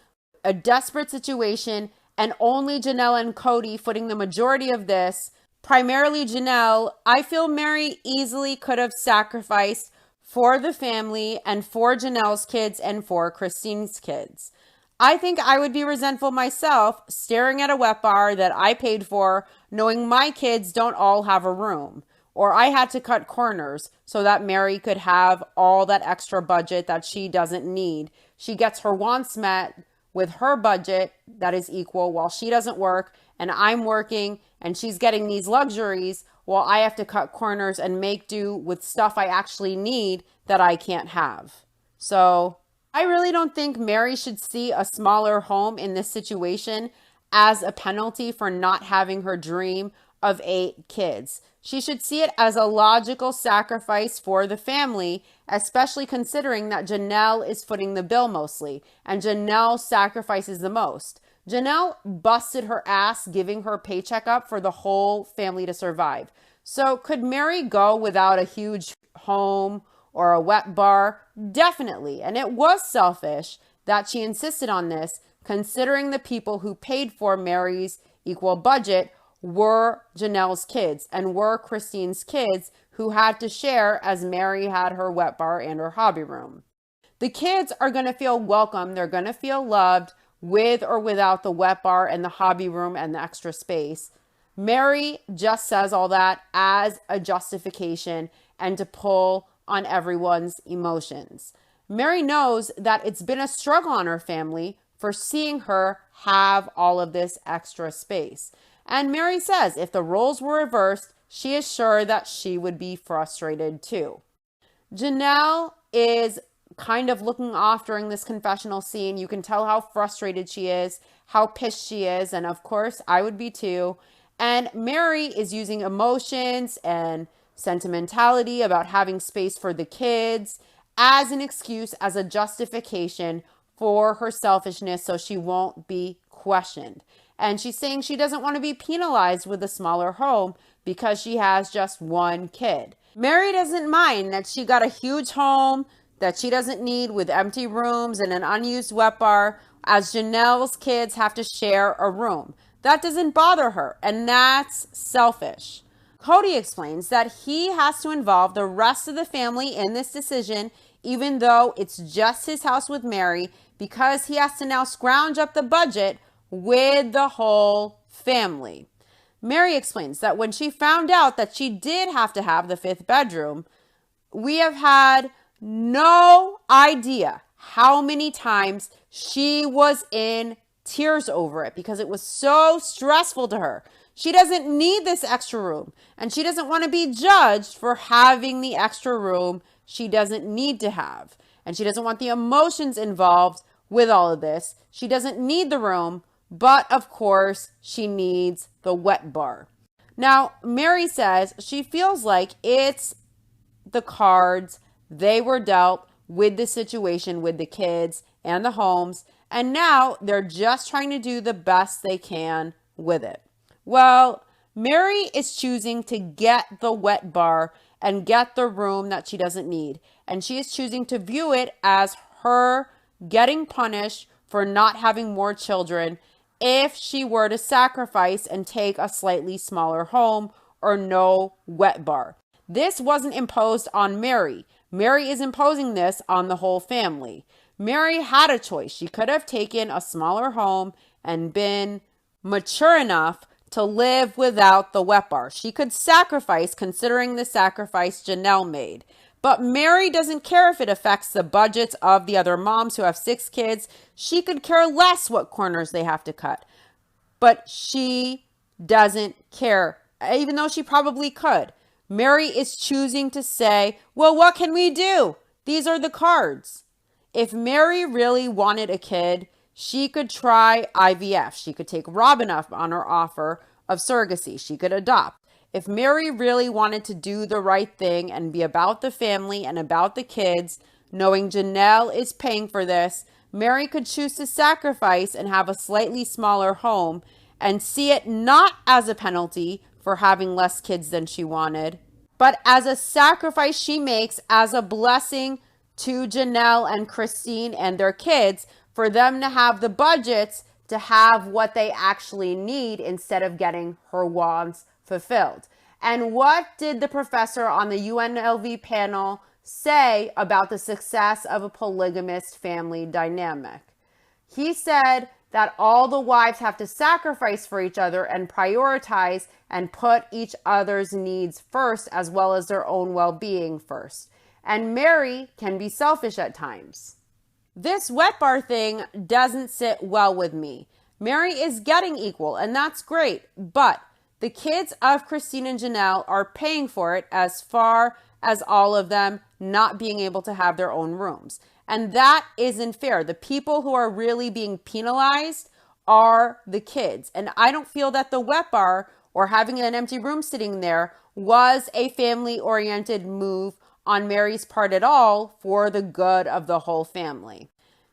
a desperate situation, and only Janelle and Kody footing the majority of this, primarily Janelle, I feel Meri easily could have sacrificed for the family and for Janelle's kids and for Christine's kids. I think I would be resentful myself staring at a wet bar that I paid for, knowing my kids don't all have a room. Or I had to cut corners so that Meri could have all that extra budget that she doesn't need. She gets her wants met with her budget that is equal while she doesn't work and I'm working, and she's getting these luxuries while I have to cut corners and make do with stuff I actually need that I can't have. So I really don't think Meri should see a smaller home in this situation as a penalty for not having her dream of 8 kids. She should see it as a logical sacrifice for the family, especially considering that Janelle is footing the bill mostly, and Janelle sacrifices the most. Janelle busted her ass giving her paycheck up for the whole family to survive. So could Meri go without a huge home or a wet bar? Definitely. And it was selfish that she insisted on this, considering the people who paid for Meri's equal budget were Janelle's kids and were Christine's kids, who had to share as Meri had her wet bar and her hobby room. The kids are going to feel welcome. They're going to feel loved with or without the wet bar and the hobby room and the extra space. Meri just says all that as a justification and to pull on everyone's emotions. Meri knows that it's been a struggle on her family for seeing her have all of this extra space. And Meri says if the roles were reversed, she is sure that she would be frustrated too. Janelle is kind of looking off during this confessional scene. You can tell how frustrated she is, how pissed she is, and of course I would be too. And Meri is using emotions and sentimentality about having space for the kids as an excuse, as a justification for her selfishness so she won't be questioned. And she's saying she doesn't want to be penalized with a smaller home because she has just one kid. Meri doesn't mind that she got a huge home that she doesn't need with empty rooms and an unused wet bar, as Janelle's kids have to share a room. That doesn't bother her, and that's selfish. Kody explains that he has to involve the rest of the family in this decision, even though it's just his house with Meri, because he has to now scrounge up the budget with the whole family. Meri explains that when she found out that she did have to have the 5th bedroom, we have had no idea how many times she was in tears over it because it was so stressful to her. She doesn't need this extra room, and she doesn't want to be judged for having the extra room she doesn't need to have. And she doesn't want the emotions involved with all of this. She doesn't need the room, but of course she needs the wet bar. Now, Meri says she feels like it's the cards they were dealt with the situation with the kids and the homes, and now they're just trying to do the best they can with it. Well, Meri is choosing to get the wet bar and get the room that she doesn't need. And she is choosing to view it as her getting punished for not having more children if she were to sacrifice and take a slightly smaller home or no wet bar. This wasn't imposed on Meri. Meri is imposing this on the whole family. Meri had a choice. She could have taken a smaller home and been mature enough to live without the wet bar. She could sacrifice, considering the sacrifice Janelle made. But Meri doesn't care if it affects the budgets of the other moms who have 6 kids. She could care less what corners they have to cut. But she doesn't care, even though she probably could. Meri is choosing to say, well, what can we do? These are the cards. If Meri really wanted a kid, she could try IVF. She could take Robin up on her offer of surrogacy. She could adopt. If Meri really wanted to do the right thing and be about the family and about the kids, knowing Janelle is paying for this, Meri could choose to sacrifice and have a slightly smaller home and see it not as a penalty for having less kids than she wanted, but as a sacrifice she makes as a blessing to Janelle and Christine and their kids for them to have the budgets to have what they actually need instead of getting her wants fulfilled. And what did the professor on the UNLV panel say about the success of a polygamist family dynamic? He said that all the wives have to sacrifice for each other and prioritize and put each other's needs first as well as their own well-being first. And Meri can be selfish at times. This wet bar thing doesn't sit well with me. Meri is getting equal, and that's great, but the kids of Christine and Janelle are paying for it as far as all of them not being able to have their own rooms. And that isn't fair. The people who are really being penalized are the kids. And I don't feel that the wet bar or having an empty room sitting there was a family-oriented move on Meri's part at all for the good of the whole family.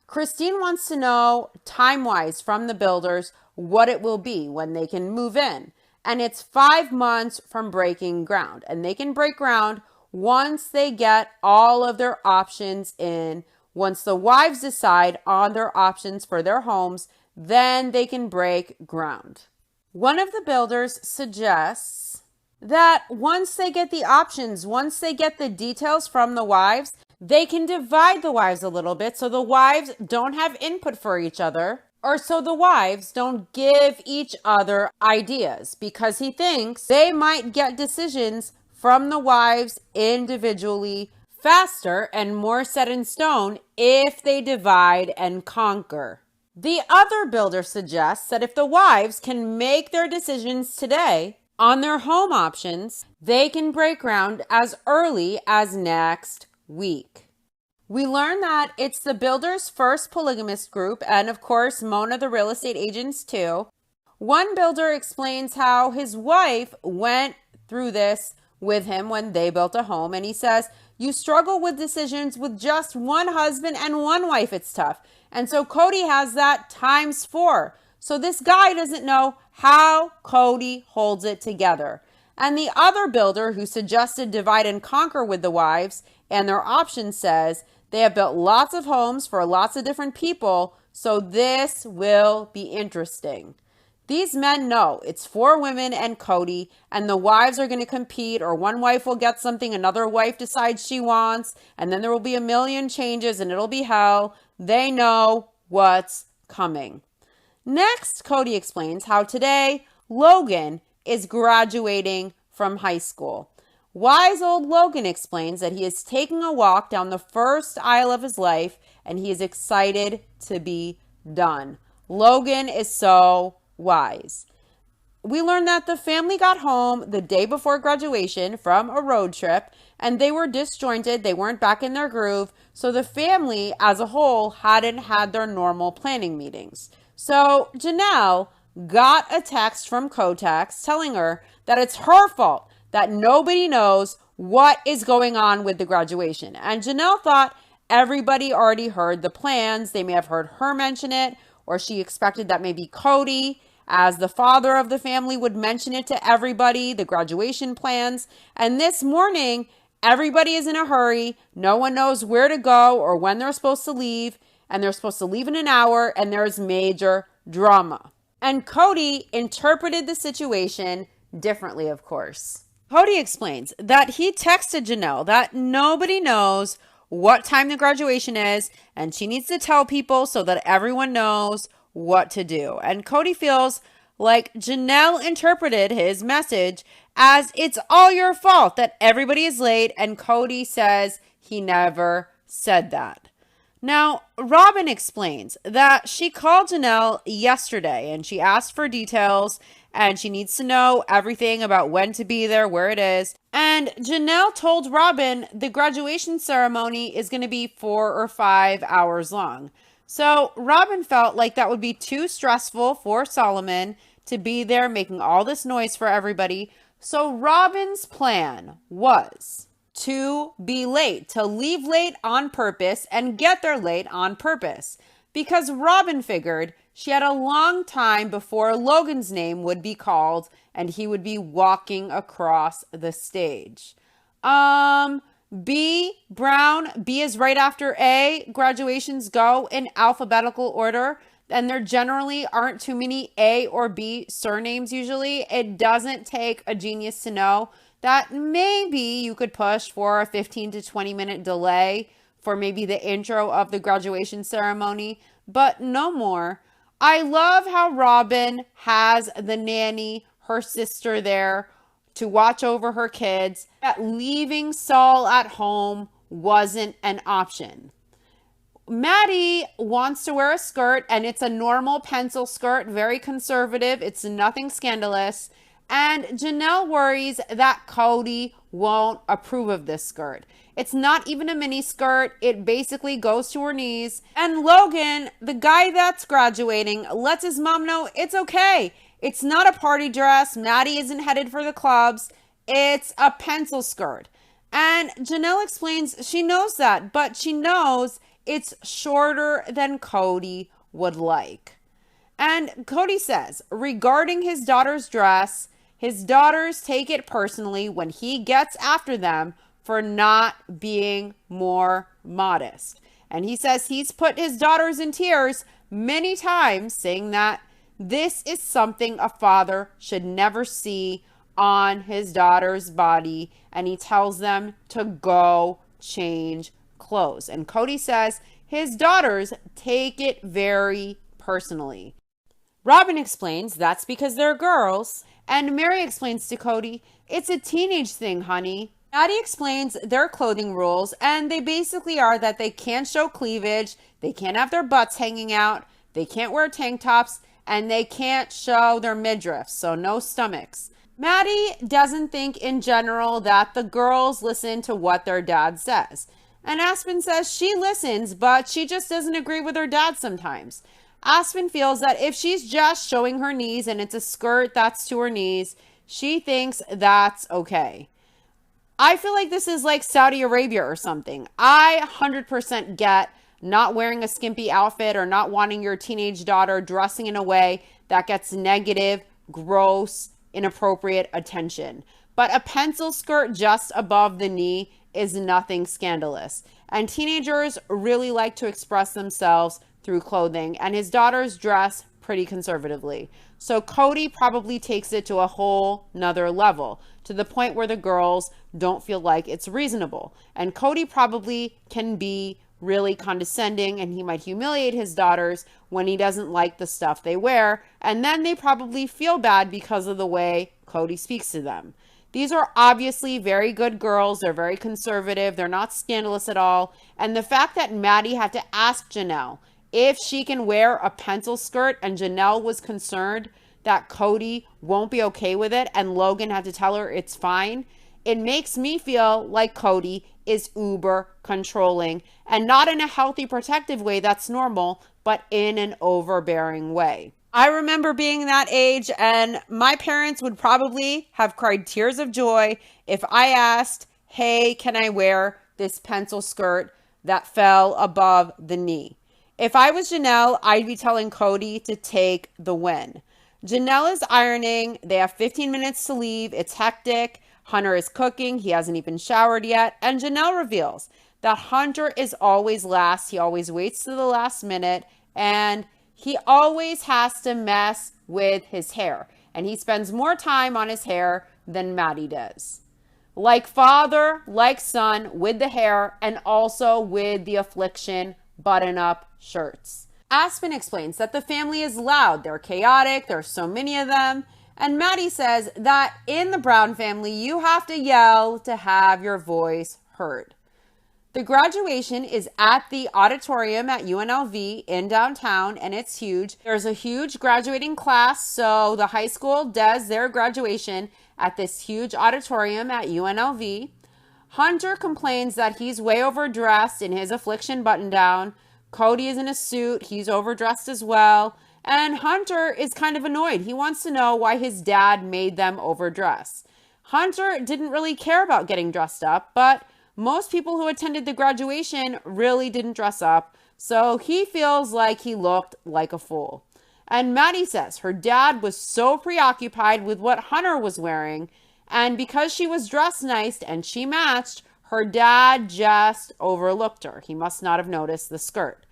Christine wants to know time-wise from the builders what it will be when they can move in. And it's 5 months from breaking ground. And they can break ground once they get all of their options in. Once the wives decide on their options for their homes, then they can break ground. One of the builders suggests that once they get the options, once they get the details from the wives, they can divide the wives a little bit so the wives don't have input for each other, or so the wives don't give each other ideas, because he thinks they might get decisions from the wives individually faster and more set in stone if they divide and conquer. The other builder suggests that if the wives can make their decisions today on their home options, they can break ground as early as next week. We learn that it's the builder's first polygamist group, and of course, Mona, the real estate agents too. One builder explains how his wife went through this with him when they built a home, and he says, You struggle with decisions with just one husband and one wife. It's tough. And so Kody has that times 4. So this guy doesn't know how Kody holds it together. And the other builder who suggested divide and conquer with the wives and their options says they have built lots of homes for lots of different people, so this will be interesting. These men know it's 4 women and Kody, and the wives are going to compete, or one wife will get something another wife decides she wants, and then there will be a million changes and it'll be hell. They know what's coming. Next, Kody explains how today Logan is graduating from high school. Wise old Logan explains that he is taking a walk down the first aisle of his life and he is excited to be done. Logan is so wise. We learned that the family got home the day before graduation from a road trip and they were disjointed. They weren't back in their groove. So the family as a whole hadn't had their normal planning meetings. So Janelle got a text from Kotex telling her that it's her fault that nobody knows what is going on with the graduation. And Janelle thought everybody already heard the plans. They may have heard her mention it, or she expected that maybe Kody, as the father of the family, would mention it to everybody, the graduation plans. And this morning, everybody is in a hurry. No one knows where to go or when they're supposed to leave. And they're supposed to leave in an hour, and there's major drama. And Kody interpreted the situation differently, of course. Kody explains that he texted Janelle that nobody knows what time the graduation is, and she needs to tell people so that everyone knows what to do. And Kody feels like Janelle interpreted his message as it's all your fault that everybody is late, and Kody says he never said that. Now, Robin explains that she called Janelle yesterday and she asked for details and she needs to know everything about when to be there, where it is. And Janelle told Robin the graduation ceremony is going to be 4 or 5 hours long. So Robin felt like that would be too stressful for Solomon to be there making all this noise for everybody. So Robin's plan was to be late, to leave late on purpose and get there late on purpose. Because Robin figured she had a long time before Logan's name would be called and he would be walking across the stage. B, Brown, B is right after A. Graduations go in alphabetical order, and there generally aren't too many A or B surnames usually. It doesn't take a genius to know that maybe you could push for a 15 to 20 minute delay for maybe the intro of the graduation ceremony, but no more. I love how Robin has the nanny, her sister, there to watch over her kids. That leaving Saul at home wasn't an option. Maddie wants to wear a skirt, and it's a normal pencil skirt, very conservative. It's nothing scandalous. And Janelle worries that Kody won't approve of this skirt. It's not even a mini skirt. It basically goes to her knees. And Logan, the guy that's graduating, lets his mom know it's okay. It's not a party dress. Maddie isn't headed for the clubs. It's a pencil skirt. And Janelle explains she knows that, but she knows it's shorter than Kody would like. And Kody says, regarding his daughter's dress, his daughters take it personally when he gets after them for not being more modest. And he says he's put his daughters in tears many times, saying that this is something a father should never see on his daughter's body. And he tells them to go change clothes. And Kody says his daughters take it very personally. Robin explains that's because they're girls. And Meri explains to Kody, it's a teenage thing, honey. Maddie explains their clothing rules, and they basically are that they can't show cleavage, they can't have their butts hanging out, they can't wear tank tops, and they can't show their midriffs, so no stomachs. Maddie doesn't think in general that the girls listen to what their dad says. And Aspen says she listens, but she just doesn't agree with her dad sometimes. Aspen feels that if she's just showing her knees and it's a skirt that's to her knees, she thinks that's okay. I feel like this is like Saudi Arabia or something. I 100% get not wearing a skimpy outfit or not wanting your teenage daughter dressing in a way that gets negative, gross, inappropriate attention. But a pencil skirt just above the knee is nothing scandalous. And teenagers really like to express themselves through clothing, and his daughters dress pretty conservatively. So Kody probably takes it to a whole nother level, to the point where the girls don't feel like it's reasonable. And Kody probably can be really condescending, and he might humiliate his daughters when he doesn't like the stuff they wear, and then they probably feel bad because of the way Kody speaks to them. These are obviously very good girls. They're very conservative. They're not scandalous at all. And the fact that Maddie had to ask Janelle if she can wear a pencil skirt, and Janelle was concerned that Kody won't be okay with it, and Logan had to tell her it's fine, it makes me feel like Kody is uber controlling, and not in a healthy, protective way that's normal, but in an overbearing way. I remember being that age, and my parents would probably have cried tears of joy if I asked, hey, can I wear this pencil skirt that fell above the knee? If I was Janelle, I'd be telling Kody to take the win. Janelle is ironing. They have 15 minutes to leave. It's hectic. Hunter is cooking. He hasn't even showered yet. And Janelle reveals that Hunter is always last. He always waits to the last minute. And he always has to mess with his hair. And he spends more time on his hair than Maddie does. Like father, like son, with the hair, and also with the affliction button-up shirts. Aspen explains that the family is loud. They're chaotic. There's so many of them. And Maddie says that in the Brown family, you have to yell to have your voice heard. The graduation is at the auditorium at UNLV in downtown, and it's huge. There's a huge graduating class, so the high school does their graduation at this huge auditorium at UNLV. Hunter complains that he's way overdressed in his affliction button-down. Kody is in a suit. He's overdressed as well. And Hunter is kind of annoyed. He wants to know why his dad made them overdress. Hunter didn't really care about getting dressed up, but most people who attended the graduation really didn't dress up, so he feels like he looked like a fool. And Maddie says her dad was so preoccupied with what Hunter was wearing, and because she was dressed nice and she matched, her dad just overlooked her. He must not have noticed the skirt.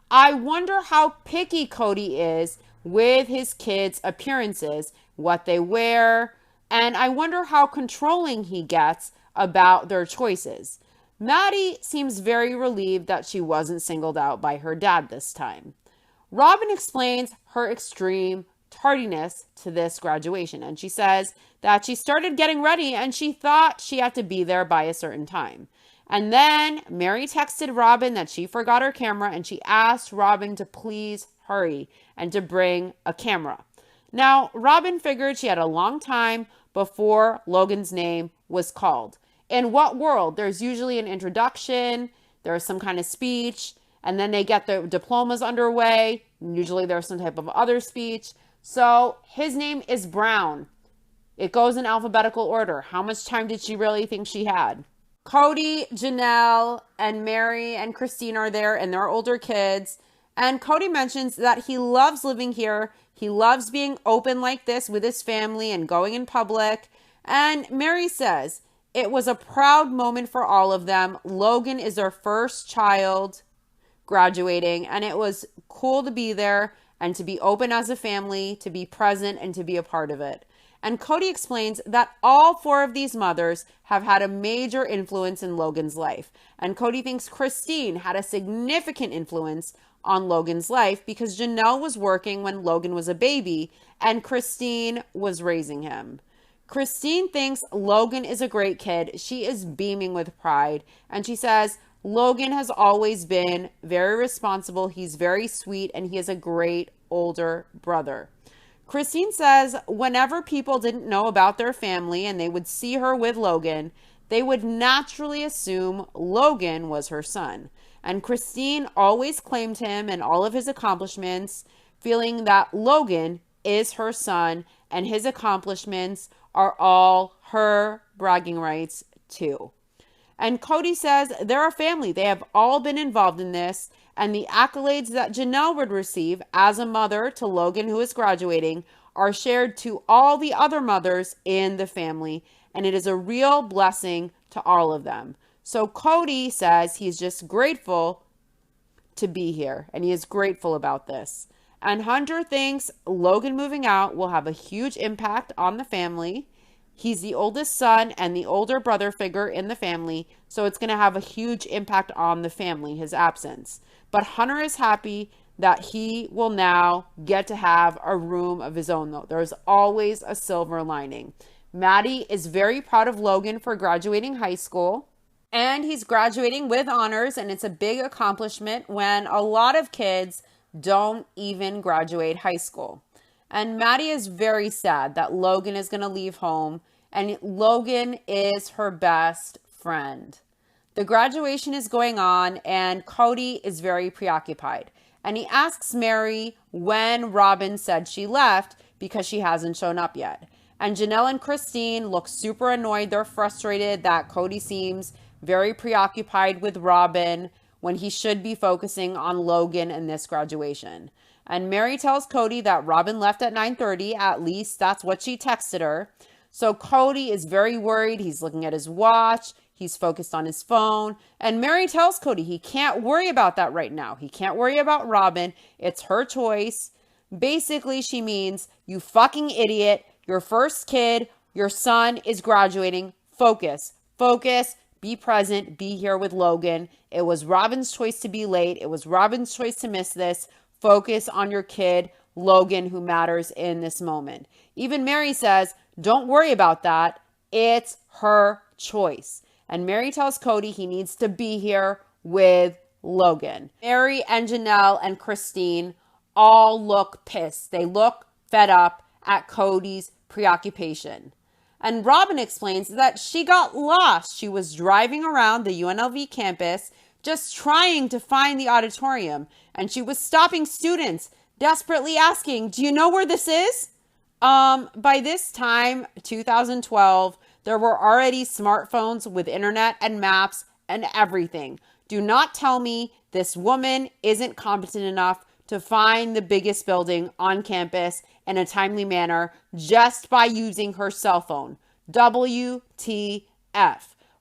I wonder how picky Kody is with his kids' appearances, what they wear, and I wonder how controlling he gets about their choices. Maddie seems very relieved that she wasn't singled out by her dad this time. Robin explains her extreme tardiness to this graduation, and she says that she started getting ready and she thought she had to be there by a certain time. And then Meri texted Robin that she forgot her camera, and she asked Robin to please hurry and to bring a camera. Now, Robin figured she had a long time before Logan's name was called. In what world? There's usually an introduction, there's some kind of speech, and then they get the diplomas underway. Usually there's some type of other speech. So his name is Brown. It goes in alphabetical order. How much time did she really think she had? Kody, Janelle, and Meri and Christine are there, and they're older kids. And Kody mentions that he loves living here. He loves being open like this with his family and going in public. And Meri says it was a proud moment for all of them. Logan is their first child graduating, and it was cool to be there and to be open as a family, to be present, and to be a part of it. And Kody explains that all four of these mothers have had a major influence in Logan's life. And Kody thinks Christine had a significant influence on Logan's life because Janelle was working when Logan was a baby and Christine was raising him. Christine thinks Logan is a great kid. She is beaming with pride. And she says, Logan has always been very responsible. He's very sweet and he is a great older brother. Christine says whenever people didn't know about their family and they would see her with Logan, they would naturally assume Logan was her son. And Christine always claimed him and all of his accomplishments, feeling that Logan is her son and his accomplishments are all her bragging rights too. And Kody says they're a family. They have all been involved in this. And the accolades that Janelle would receive as a mother to Logan, who is graduating, are shared to all the other mothers in the family. And it is a real blessing to all of them. So Kody says he's just grateful to be here. And he is grateful about this. And Hunter thinks Logan moving out will have a huge impact on the family. He's the oldest son and the older brother figure in the family, so it's going to have a huge impact on the family, his absence. But Hunter is happy that he will now get to have a room of his own, though. There's always a silver lining. Maddie is very proud of Logan for graduating high school, and he's graduating with honors, and it's a big accomplishment when a lot of kids don't even graduate high school. And Maddie is very sad that Logan is going to leave home, and Logan is her best friend. The graduation is going on, and Kody is very preoccupied. And he asks Meri when Robin said she left because she hasn't shown up yet. And Janelle and Christine look super annoyed. They're frustrated that Kody seems very preoccupied with Robin when he should be focusing on Logan and this graduation. And Meri tells Kody that Robin left at 9:30. At least that's what she texted her. So Kody is very worried. He's looking at his watch. He's focused on his phone. And Meri tells Kody he can't worry about that right now. He can't worry about Robin. It's her choice. Basically, she means, you fucking idiot. Your first kid, your son is graduating. Focus. Focus. Be present. Be here with Logan. It was Robin's choice to be late. It was Robin's choice to miss this. Focus on your kid, Logan, who matters in this moment. Even Meri says, don't worry about that. It's her choice. And Meri tells Kody he needs to be here with Logan. Meri and Janelle and Christine all look pissed. They look fed up at Kody's preoccupation. And Robin explains that she got lost. She was driving around the UNLV campus just trying to find the auditorium. And she was stopping students, desperately asking, do you know where this is? By this time, 2012, there were already smartphones with internet and maps and everything. Do not tell me this woman isn't competent enough to find the biggest building on campus in a timely manner just by using her cell phone. WTF.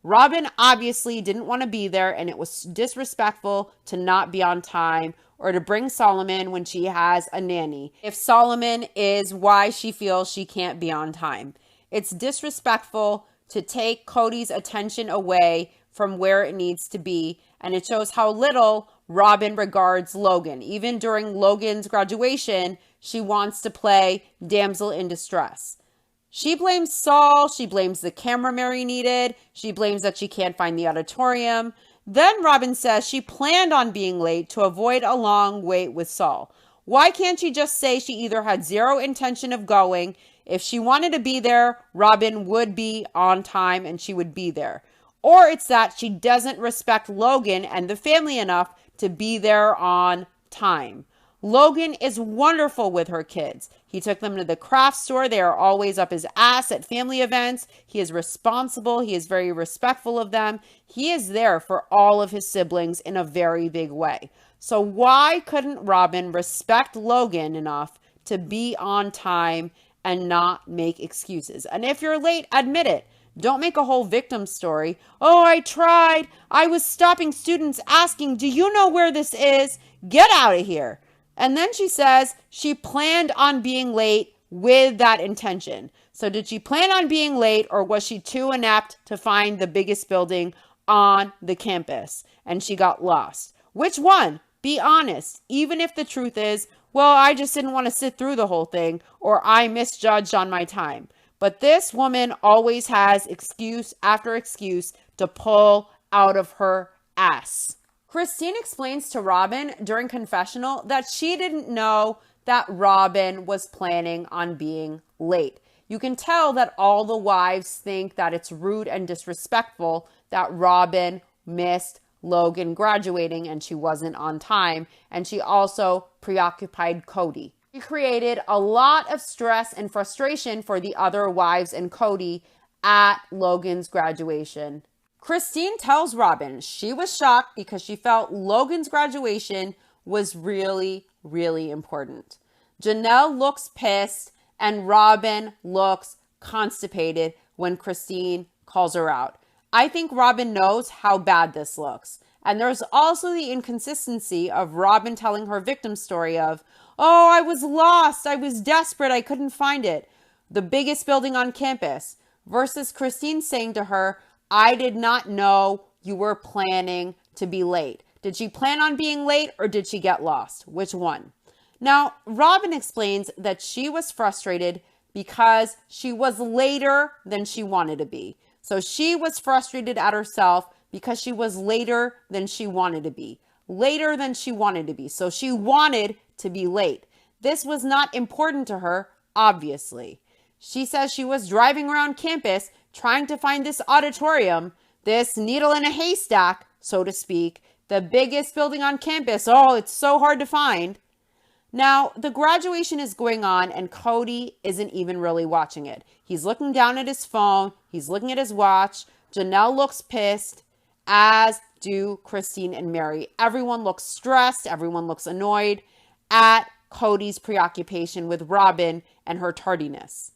Robin obviously didn't want to be there, and it was disrespectful to not be on time or to bring Solomon when she has a nanny, if Solomon is why she feels she can't be on time. It's disrespectful to take Kody's attention away from where it needs to be, and it shows how little Robin regards Logan. Even during Logan's graduation, she wants to play damsel in distress. She blames Saul. She blames the camera Meri needed. She blames that she can't find the auditorium. Then Robin says she planned on being late to avoid a long wait with Saul. Why can't she just say she either had zero intention of going? If she wanted to be there, Robin would be on time and she would be there. Or it's that she doesn't respect Logan and the family enough to be there on time. Logan is wonderful with her kids. He took them to the craft store. They are always up his ass at family events. He is responsible. He is very respectful of them. He is there for all of his siblings in a very big way. So why couldn't Robin respect Logan enough to be on time and not make excuses? And if you're late, admit it. Don't make a whole victim story. Oh, I tried. I was stopping students asking, do you know where this is? Get out of here. And then she says she planned on being late with that intention. So did she plan on being late, or was she too inept to find the biggest building on the campus and she got lost? Which one? Be honest. Even if the truth is, well, I just didn't want to sit through the whole thing, or I misjudged on my time. But this woman always has excuse after excuse to pull out of her ass. Christine explains to Robin during confessional that she didn't know that Robin was planning on being late. You can tell that all the wives think that it's rude and disrespectful that Robin missed Logan graduating and she wasn't on time, and she also preoccupied Kody. She created a lot of stress and frustration for the other wives and Kody at Logan's graduation. Christine tells Robin she was shocked because she felt Logan's graduation was really, really important. Janelle looks pissed and Robin looks constipated when Christine calls her out. I think Robin knows how bad this looks. And there's also the inconsistency of Robin telling her victim story of, oh, I was lost, I was desperate, I couldn't find it. The biggest building on campus. Versus Christine saying to her, I did not know you were planning to be late. Did she plan on being late or did she get lost? Which one? Now, Robin explains that she was frustrated because she was later than she wanted to be. So she was frustrated at herself because she was later than she wanted to be. Later than she wanted to be. So she wanted to be late. This was not important to her, obviously. She says she was driving around campus trying to find this auditorium, this needle in a haystack, so to speak, the biggest building on campus. Oh, it's so hard to find. Now, the graduation is going on and Kody isn't even really watching it. He's looking down at his phone. He's looking at his watch. Janelle looks pissed, as do Christine and Meri. Everyone looks stressed. Everyone looks annoyed at Kody's preoccupation with Robin and her tardiness.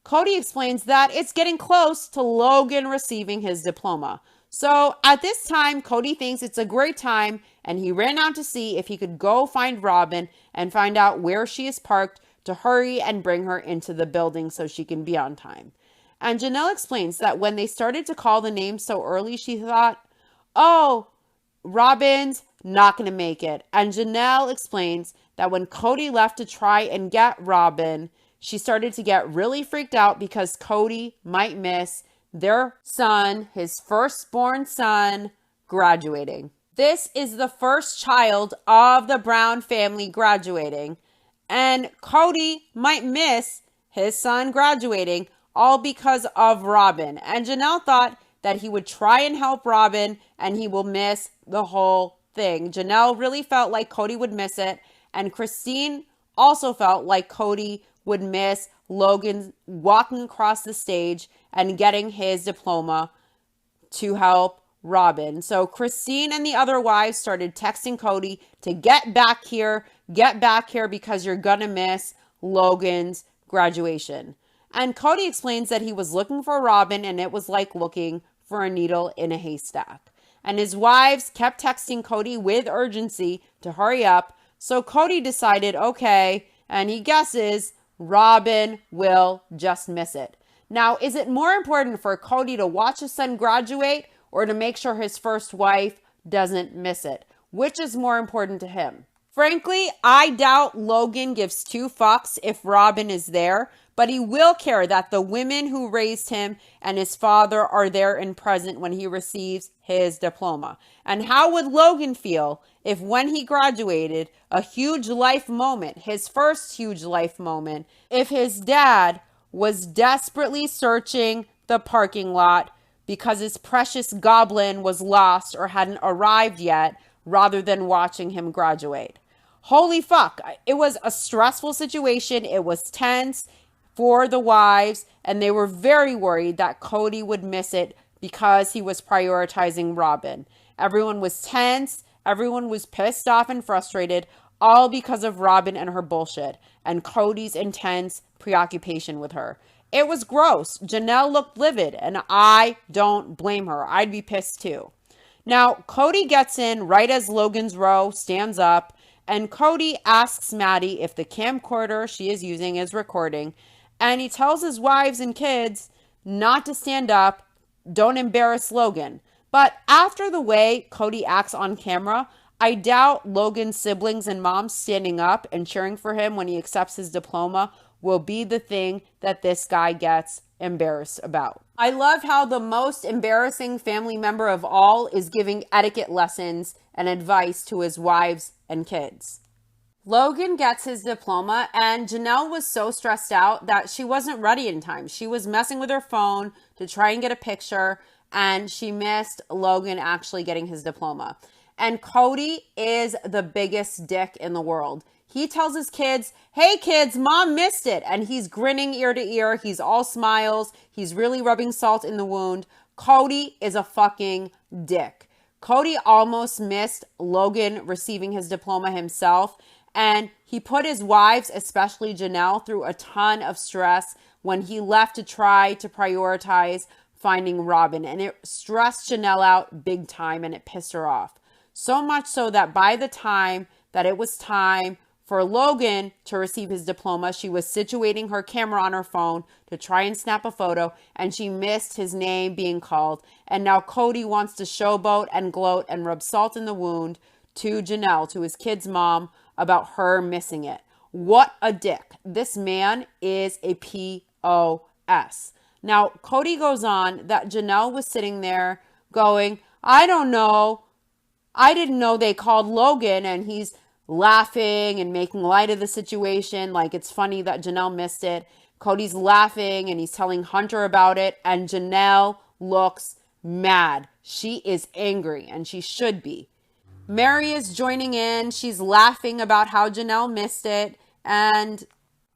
Kody explains that it's getting close to Logan receiving his diploma. So at this time, Kody thinks it's a great time and he ran out to see if he could go find Robin and find out where she is parked to hurry and bring her into the building so she can be on time. And Janelle explains that when they started to call the name so early, she thought, oh, Robin's not going to make it. And Janelle explains that when Kody left to try and get Robin, she started to get really freaked out because Kody might miss their son, his firstborn son, graduating. This is the first child of the Brown family graduating, and Kody might miss his son graduating all because of Robin. And Janelle thought that he would try and help Robin and he will miss the whole thing. Janelle really felt like Kody would miss it, and Christine also felt like Kody would miss Logan walking across the stage and getting his diploma to help Robin. So Christine and the other wives started texting Kody to get back here because you're gonna miss Logan's graduation. And Kody explains that he was looking for Robin and it was like looking for a needle in a haystack. And his wives kept texting Kody with urgency to hurry up. So Kody decided, okay, and he guesses Robin will just miss it. Now, is it more important for Kody to watch his son graduate or to make sure his first wife doesn't miss it? Which is more important to him? Frankly, I doubt Logan gives two fucks if Robin is there, but he will care that the women who raised him and his father are there and present when he receives his diploma. And how would Logan feel if when he graduated, a huge life moment, his first huge life moment, if his dad was desperately searching the parking lot because his precious goblin was lost or hadn't arrived yet, rather than watching him graduate? Holy fuck. It was a stressful situation. It was tense for the wives, and they were very worried that Kody would miss it because he was prioritizing Robin. Everyone was tense. Everyone was pissed off and frustrated, all because of Robin and her bullshit and Kody's intense preoccupation with her. It was gross. Janelle looked livid, and I don't blame her. I'd be pissed too. Now, Kody gets in right as Logan's row stands up, and Kody asks Maddie if the camcorder she is using is recording, and he tells his wives and kids not to stand up, don't embarrass Logan. But after the way Kody acts on camera, I doubt Logan's siblings and moms standing up and cheering for him when he accepts his diploma will be the thing that this guy gets embarrassed about. I love how the most embarrassing family member of all is giving etiquette lessons and advice to his wives and kids. Logan gets his diploma, and Janelle was so stressed out that she wasn't ready in time. She was messing with her phone to try and get a picture, and she missed Logan actually getting his diploma. And Kody is the biggest dick in the world. He tells his kids, hey kids, mom missed it. And he's grinning ear to ear. He's all smiles. He's really rubbing salt in the wound. Kody is a fucking dick. Kody almost missed Logan receiving his diploma himself. And he put his wives, especially Janelle, through a ton of stress when he left to try to prioritize finding Robin. And it stressed Janelle out big time and it pissed her off. So much so that by the time that it was time for Logan to receive his diploma, she was situating her camera on her phone to try and snap a photo, and she missed his name being called. And now Kody wants to showboat and gloat and rub salt in the wound to Janelle, to his kid's mom, about her missing it. What a dick. This man is a POS. Now, Kody goes on that Janelle was sitting there going, I don't know. I didn't know they called Logan, and he's laughing and making light of the situation. Like, it's funny that Janelle missed it. Kody's laughing and he's telling Hunter about it, and Janelle looks mad. She is angry, and she should be. Meri is joining in. She's laughing about how Janelle missed it, and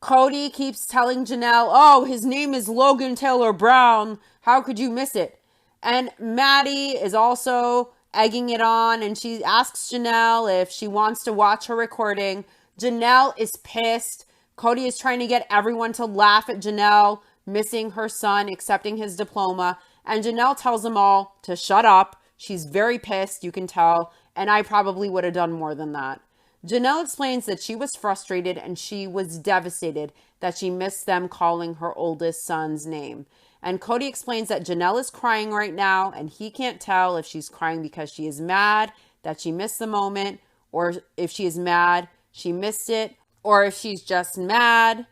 Kody keeps telling Janelle, oh, his name is Logan Taylor Brown. How could you miss it? And Maddie is also egging it on, and she asks Janelle if she wants to watch her recording. Janelle is pissed. Kody is trying to get everyone to laugh at Janelle missing her son accepting his diploma, and Janelle tells them all to shut up. She's very pissed, you can tell, and I probably would have done more than that. Janelle explains that she was frustrated and she was devastated that she missed them calling her oldest son's name. And Kody explains that Janelle is crying right now, and he can't tell if she's crying because she is mad that she missed the moment, or if she is mad she missed it, or if she's just mad.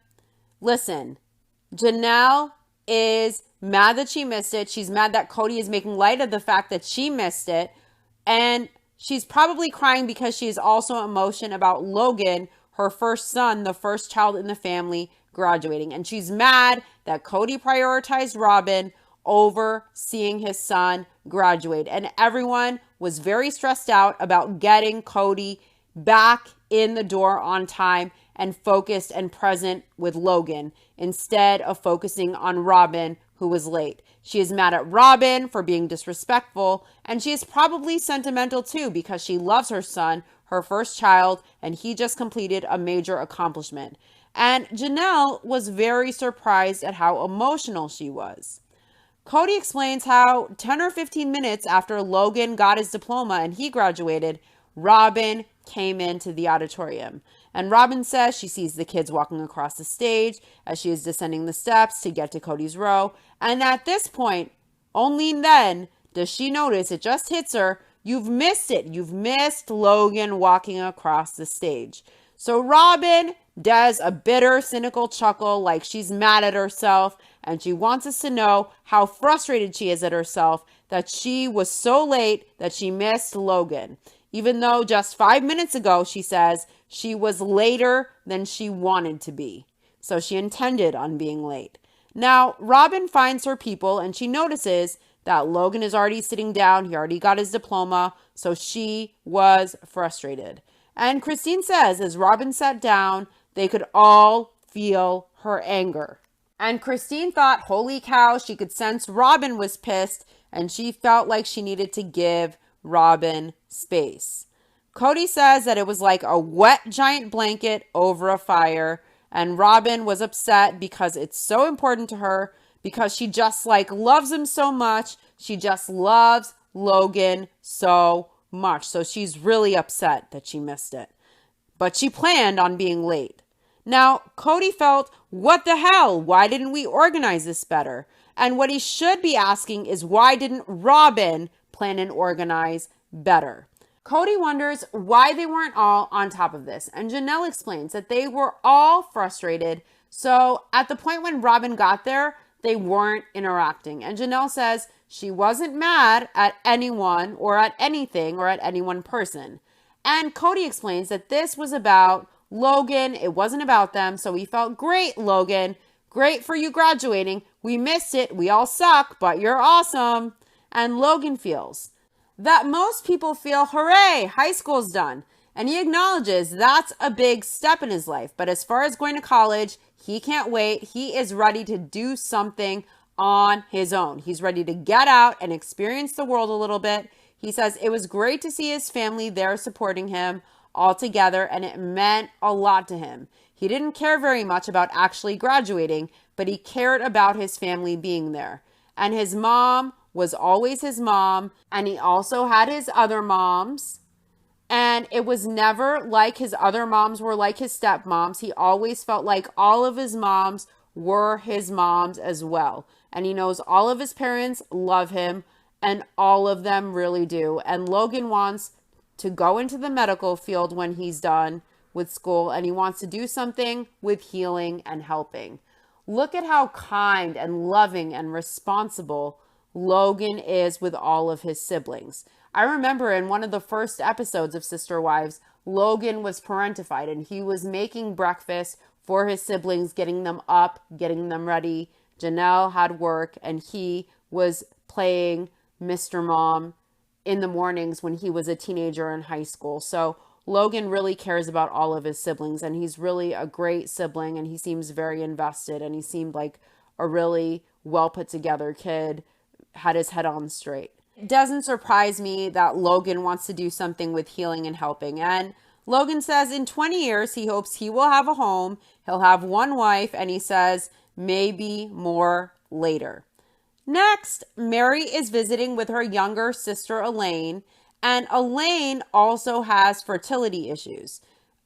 Listen, Janelle is mad that she missed it. She's mad that Kody is making light of the fact that she missed it. And she's probably crying because she is also emotional about Logan, her first son, the first child in the family, graduating. And she's mad that Kody prioritized Robin over seeing his son graduate. And everyone was very stressed out about getting Kody back in the door on time and focused and present with Logan instead of focusing on Robin, who was late. She is mad at Robin for being disrespectful, and she is probably sentimental too because she loves her son, her first child, and he just completed a major accomplishment. And Janelle was very surprised at how emotional she was. Kody explains how 10 or 15 minutes after Logan got his diploma and he graduated, Robin came into the auditorium. And Robin says she sees the kids walking across the stage as she is descending the steps to get to Kody's row. And at this point, only then does she notice, it just hits her, you've missed it. You've missed Logan walking across the stage. So Robin does a bitter, cynical chuckle like she's mad at herself, and she wants us to know how frustrated she is at herself that she was so late that she missed Logan. Even though just 5 minutes ago, she says, she was later than she wanted to be. So she intended on being late. Now, Robin finds her people and she notices that Logan is already sitting down. He already got his diploma. So she was frustrated. And Christine says, as Robin sat down, they could all feel her anger. And Christine thought, holy cow, she could sense Robin was pissed and she felt like she needed to give Robin space. Kody says that it was like a wet giant blanket over a fire, and Robin was upset because it's so important to her, because she just loves him so much. She just loves Logan so much. So she's really upset that she missed it. But she planned on being late. Now, Kody felt, what the hell? Why didn't we organize this better? And what he should be asking is, why didn't Robin plan and organize better? Kody wonders why they weren't all on top of this. And Janelle explains that they were all frustrated. So at the point when Robin got there, they weren't interacting. And Janelle says she wasn't mad at anyone or at anything or at any one person. And Kody explains that this was about Logan. It wasn't about them. So he felt, great, Logan. Great for you graduating. We missed it. We all suck, but you're awesome. And Logan feels that most people feel, hooray, high school's done. And he acknowledges that's a big step in his life. But as far as going to college, he can't wait. He is ready to do something on his own. He's ready to get out and experience the world a little bit. He says it was great to see his family there supporting him all together, and it meant a lot to him. He didn't care very much about actually graduating, but he cared about his family being there. And his mom was always his mom, and he also had his other moms. And it was never like his other moms were like his stepmoms. He always felt like all of his moms were his moms as well. And he knows all of his parents love him, and all of them really do. And Logan wants to go into the medical field when he's done with school, and he wants to do something with healing and helping. Look at how kind and loving and responsible Logan is with all of his siblings. I remember in one of the first episodes of Sister Wives, Logan was parentified and he was making breakfast for his siblings, getting them up, getting them ready. Janelle had work and he was playing Mr. Mom in the mornings when he was a teenager in high school. So Logan really cares about all of his siblings, and he's really a great sibling, and he seems very invested, and he seemed like a really well put together kid, had his head on straight. It doesn't surprise me that Logan wants to do something with healing and helping. And Logan says in 20 years, he hopes he will have a home, he'll have one wife, and he says maybe more later. Next, Meri is visiting with her younger sister, Elaine, and Elaine also has fertility issues.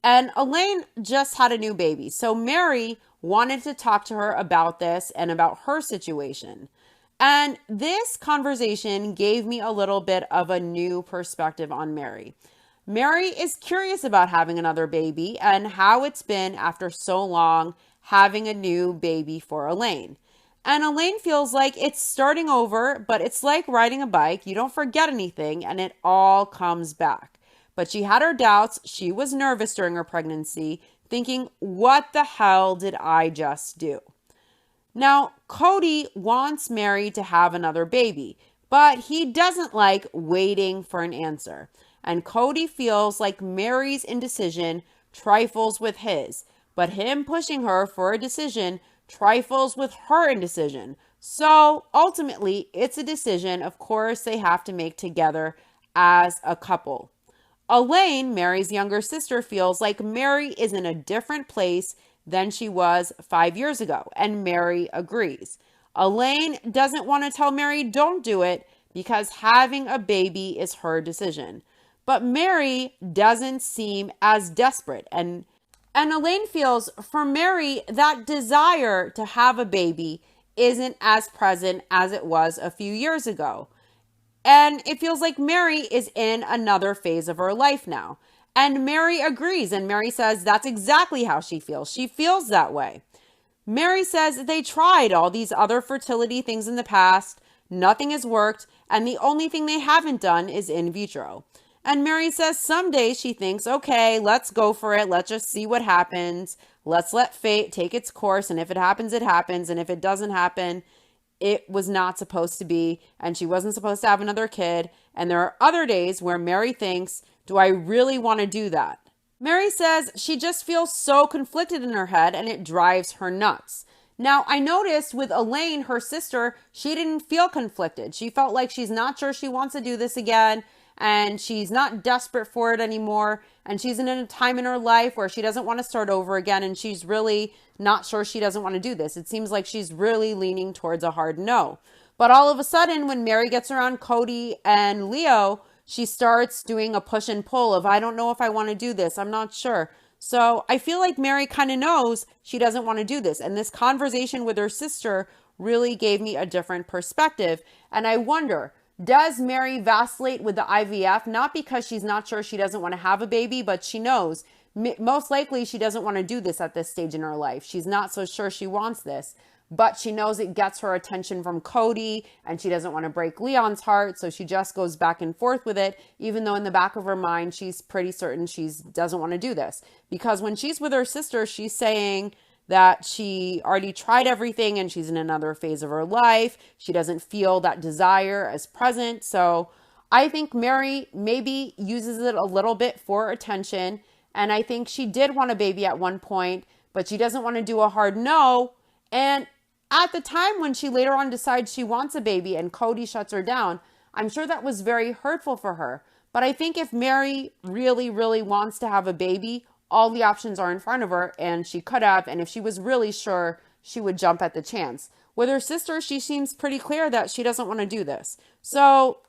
And Elaine just had a new baby. So Meri wanted to talk to her about this and about her situation. And this conversation gave me a little bit of a new perspective on Meri. Meri is curious about having another baby and how it's been after so long having a new baby for Elaine. And Elaine feels like it's starting over, but it's like riding a bike. You don't forget anything and it all comes back. But she had her doubts. She was nervous during her pregnancy, thinking, what the hell did I just do? Now, Kody wants Meri to have another baby, but he doesn't like waiting for an answer. And Kody feels like Meri's indecision trifles with his, but him pushing her for a decision trifles with her indecision. So ultimately, it's a decision, of course, they have to make together as a couple. Elaine, Meri's younger sister, feels like Meri is in a different place than she was 5 years ago, and Meri agrees. Elaine doesn't want to tell Meri don't do it because having a baby is her decision. But Meri doesn't seem as desperate, and Elaine feels for Meri that desire to have a baby isn't as present as it was a few years ago. And it feels like Meri is in another phase of her life now. And Meri agrees, and Meri says that's exactly how she feels. She feels that way. Meri says they tried all these other fertility things in the past. Nothing has worked, and the only thing they haven't done is in vitro. And Meri says someday she thinks, okay, let's go for it. Let's just see what happens. Let's let fate take its course. And if it happens, it happens. And if it doesn't happen, it was not supposed to be. And she wasn't supposed to have another kid. And there are other days where Meri thinks, do I really want to do that? Meri says she just feels so conflicted in her head and it drives her nuts. Now, I noticed with Elaine, her sister, she didn't feel conflicted. She felt like she's not sure she wants to do this again. And she's not desperate for it anymore. And she's in a time in her life where she doesn't want to start over again. And she's really not sure she doesn't want to do this. It seems like she's really leaning towards a hard no. But all of a sudden, when Meri gets around Kody and Leo, she starts doing a push and pull of, I don't know if I want to do this. I'm not sure. So I feel like Meri kind of knows she doesn't want to do this. And this conversation with her sister really gave me a different perspective. And I wonder, does Meri vacillate with the IVF? Not because she's not sure she doesn't want to have a baby, but she knows most likely she doesn't want to do this at this stage in her life. She's not so sure she wants this, but she knows it gets her attention from Kody and she doesn't want to break Leon's heart. So she just goes back and forth with it, even though in the back of her mind, she's pretty certain she doesn't want to do this. Because when she's with her sister, she's saying that she already tried everything and she's in another phase of her life. She doesn't feel that desire as present. So I think Meri maybe uses it a little bit for attention. And I think she did want a baby at one point, but she doesn't want to do a hard no. And at the time when she later on decides she wants a baby and Kody shuts her down, I'm sure that was very hurtful for her. But I think if Meri really, really wants to have a baby, all the options are in front of her and she could have. And if she was really sure, she would jump at the chance. With her sister, she seems pretty clear that she doesn't want to do this. So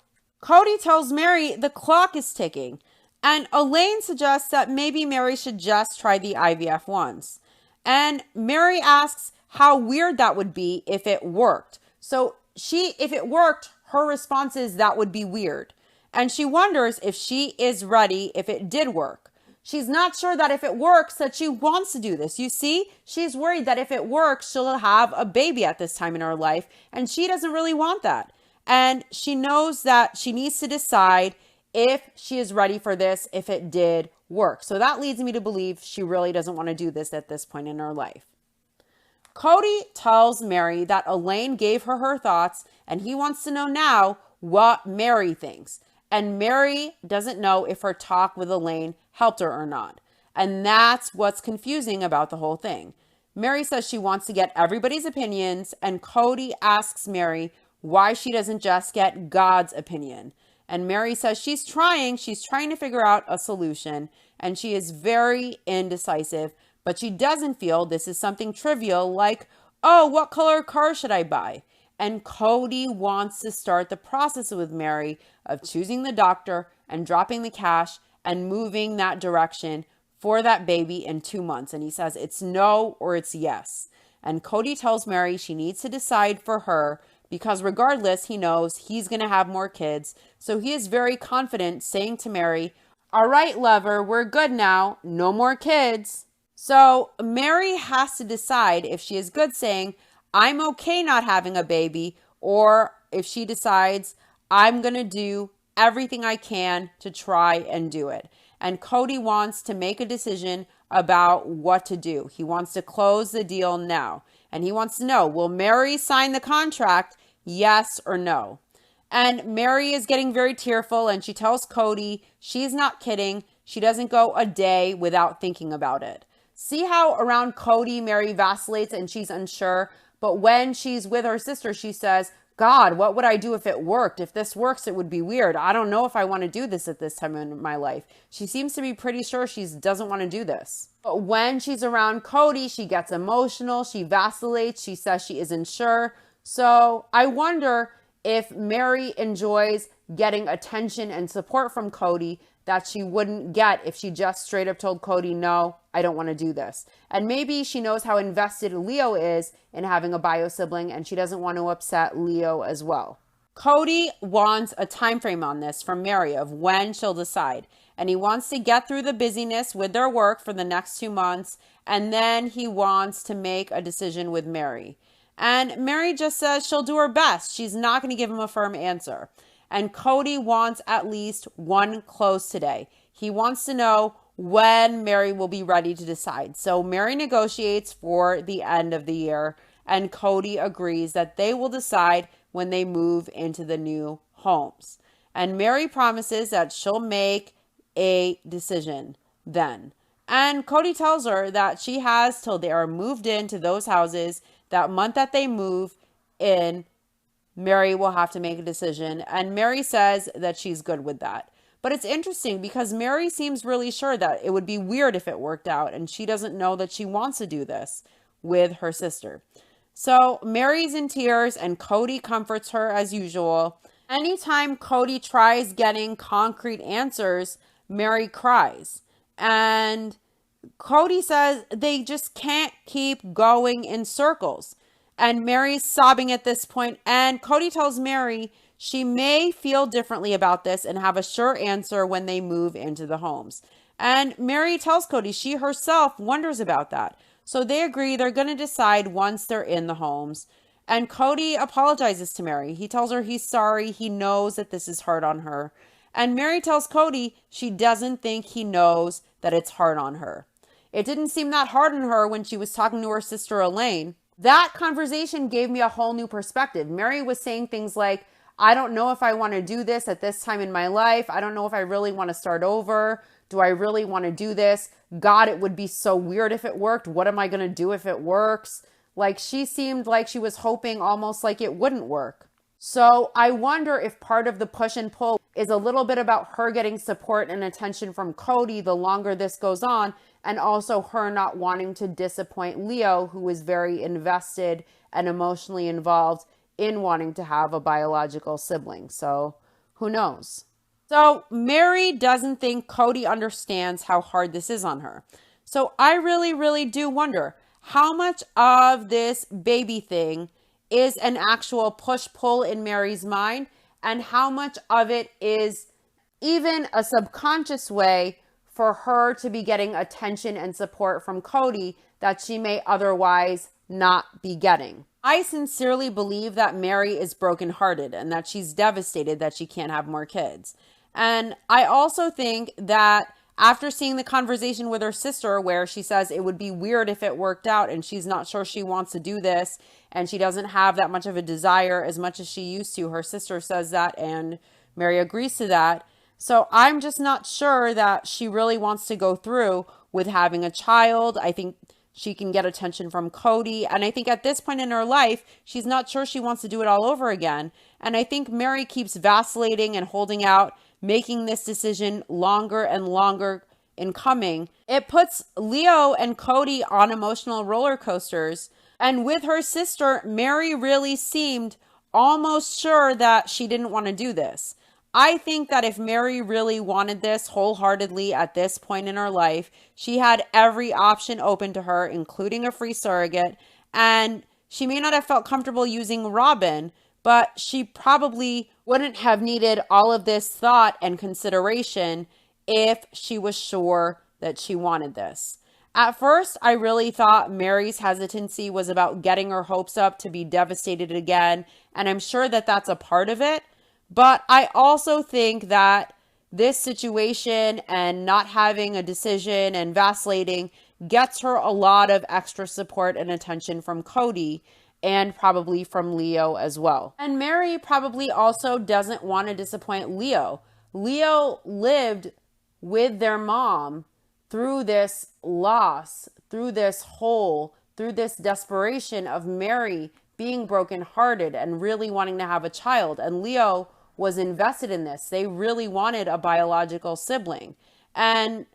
Kody tells Meri the clock is ticking. And Elaine suggests that maybe Meri should just try the IVF once. And Meri asks how weird that would be if it worked. So if it worked, her response is that would be weird. And she wonders if she is ready if it did work. She's not sure that if it works that she wants to do this. You see, she's worried that if it works, she'll have a baby at this time in her life. And she doesn't really want that. And she knows that she needs to decide if she is ready for this, if it did work. So that leads me to believe she really doesn't want to do this at this point in her life. Kody tells Meri that Elaine gave her her thoughts and he wants to know now what Meri thinks. And Meri doesn't know if her talk with Elaine helped her or not. And that's what's confusing about the whole thing. Meri says she wants to get everybody's opinions, and Kody asks Meri why she doesn't just get God's opinion. And Meri says she's trying to figure out a solution, and she is very indecisive, but she doesn't feel this is something trivial like, oh, what color car should I buy? And Kody wants to start the process with Meri of choosing the doctor and dropping the cash and moving that direction for that baby in 2 months. And he says it's no or it's yes. And Kody tells Meri she needs to decide for her because regardless, he knows he's going to have more kids. So he is very confident saying to Meri, all right, lover, we're good now. No more kids. So Meri has to decide if she is good saying, I'm okay not having a baby, or if she decides I'm going to do everything I can to try and do it. And Kody wants to make a decision about what to do. He wants to close the deal now. And he wants to know, will Meri sign the contract? Yes or no? And Meri is getting very tearful and she tells Kody she's not kidding. She doesn't go a day without thinking about it. See how around Kody, Meri vacillates and she's unsure. But when she's with her sister, she says, God, what would I do if it worked? If this works, it would be weird. I don't know if I want to do this at this time in my life. She seems to be pretty sure she doesn't want to do this. But when she's around Kody, she gets emotional. She vacillates. She says she isn't sure. So I wonder if Meri enjoys getting attention and support from Kody that she wouldn't get if she just straight up told Kody, no, I don't want to do this. And maybe she knows how invested Leo is in having a bio sibling and she doesn't want to upset Leo as well. Kody wants a time frame on this from Meri of when she'll decide. And he wants to get through the busyness with their work for the next 2 months. And then he wants to make a decision with Meri. And Meri just says she'll do her best. She's not going to give him a firm answer. And Kody wants at least one close today. He wants to know when Meri will be ready to decide. So Meri negotiates for the end of the year, and Kody agrees that they will decide when they move into the new homes. And Meri promises that she'll make a decision then. And Kody tells her that she has till they are moved into those houses. That month that they move in, Meri will have to make a decision. And Meri says that she's good with that. But it's interesting because Meri seems really sure that it would be weird if it worked out. And she doesn't know that she wants to do this with her sister. So Meri's in tears and Kody comforts her as usual. Anytime Kody tries getting concrete answers, Meri cries. And Kody says they just can't keep going in circles. And Meri's sobbing at this point. And Kody tells Meri she may feel differently about this and have a sure answer when they move into the homes. And Meri tells Kody she herself wonders about that. So they agree they're going to decide once they're in the homes. And Kody apologizes to Meri. He tells her he's sorry. He knows that this is hard on her. And Meri tells Kody she doesn't think he knows that it's hard on her. It didn't seem that hard on her when she was talking to her sister Elaine. That conversation gave me a whole new perspective. Meri was saying things like, I don't know if I want to do this at this time in my life. I don't know if I really want to start over. Do I really want to do this? God, it would be so weird if it worked. What am I going to do if it works? Like, she seemed like she was hoping almost like it wouldn't work. So I wonder if part of the push and pull is a little bit about her getting support and attention from Kody the longer this goes on, and also her not wanting to disappoint Leo, who is very invested and emotionally involved in wanting to have a biological sibling. So who knows? So Meri doesn't think Kody understands how hard this is on her. So I really, really do wonder how much of this baby thing is an actual push-pull in Meri's mind, and how much of it is even a subconscious way for her to be getting attention and support from Kody that she may otherwise not be getting. I sincerely believe that Meri is brokenhearted and that she's devastated that she can't have more kids. And I also think that after seeing the conversation with her sister where she says it would be weird if it worked out and she's not sure she wants to do this and she doesn't have that much of a desire as much as she used to, her sister says that and Meri agrees to that. So I'm just not sure that she really wants to go through with having a child. I think she can get attention from Kody. And I think at this point in her life, she's not sure she wants to do it all over again. And I think Meri keeps vacillating and holding out, making this decision longer and longer in coming. It puts Leo and Kody on emotional roller coasters. And with her sister, Meri really seemed almost sure that she didn't want to do this. I think that if Meri really wanted this wholeheartedly at this point in her life, she had every option open to her, including a free surrogate. And she may not have felt comfortable using Robin, but she probably wouldn't have needed all of this thought and consideration if she was sure that she wanted this. At first, I really thought Meri's hesitancy was about getting her hopes up to be devastated again, and I'm sure that that's a part of it. But I also think that this situation and not having a decision and vacillating gets her a lot of extra support and attention from Kody and probably from Leo as well. And Meri probably also doesn't want to disappoint Leo. Leo lived with their mom through this loss, through this hole, through this desperation of Meri being brokenhearted and really wanting to have a child. And Leo was invested in this. They really wanted a biological sibling. And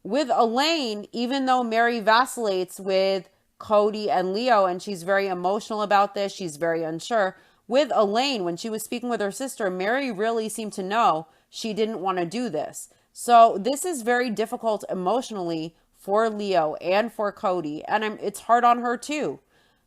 with Elaine, even though Meri vacillates with Kody and Leo, and she's very emotional about this, she's very unsure. With Elaine, when she was speaking with her sister, Meri really seemed to know she didn't want to do this. So this is very difficult emotionally for Leo and for Kody, and it's hard on her too.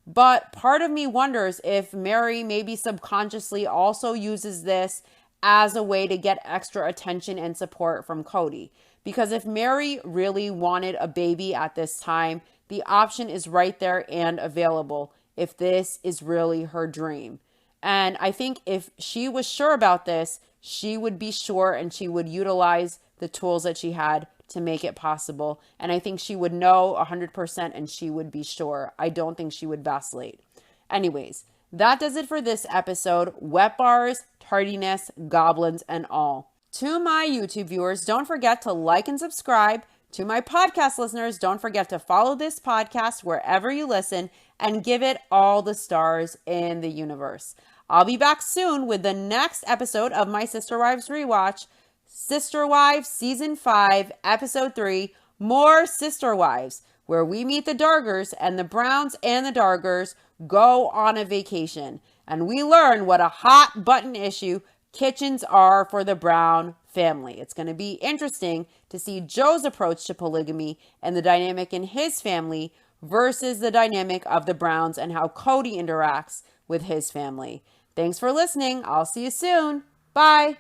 But part of me wonders if Meri maybe subconsciously also uses this as a way to get extra attention and support from Kody. Because if Meri really wanted a baby at this time, the option is right there and available if this is really her dream. And I think if she was sure about this, she would be sure and she would utilize the tools that she had to make it possible. And I think she would know 100% and she would be sure. I don't think she would vacillate. Anyways, that does it for this episode. Wet bars, tardiness, goblins, and all. To my YouTube viewers, don't forget to like and subscribe. To my podcast listeners, don't forget to follow this podcast wherever you listen and give it all the stars in the universe. I'll be back soon with the next episode of my Sister Wives Rewatch. Sister Wives Season 5, Episode 3, More Sister Wives, where we meet the Dargers and the Browns and the Dargers go on a vacation. And we learn what a hot button issue kitchens are for the Brown family. It's going to be interesting to see Joe's approach to polygamy and the dynamic in his family versus the dynamic of the Browns and how Kody interacts with his family. Thanks for listening. I'll see you soon. Bye.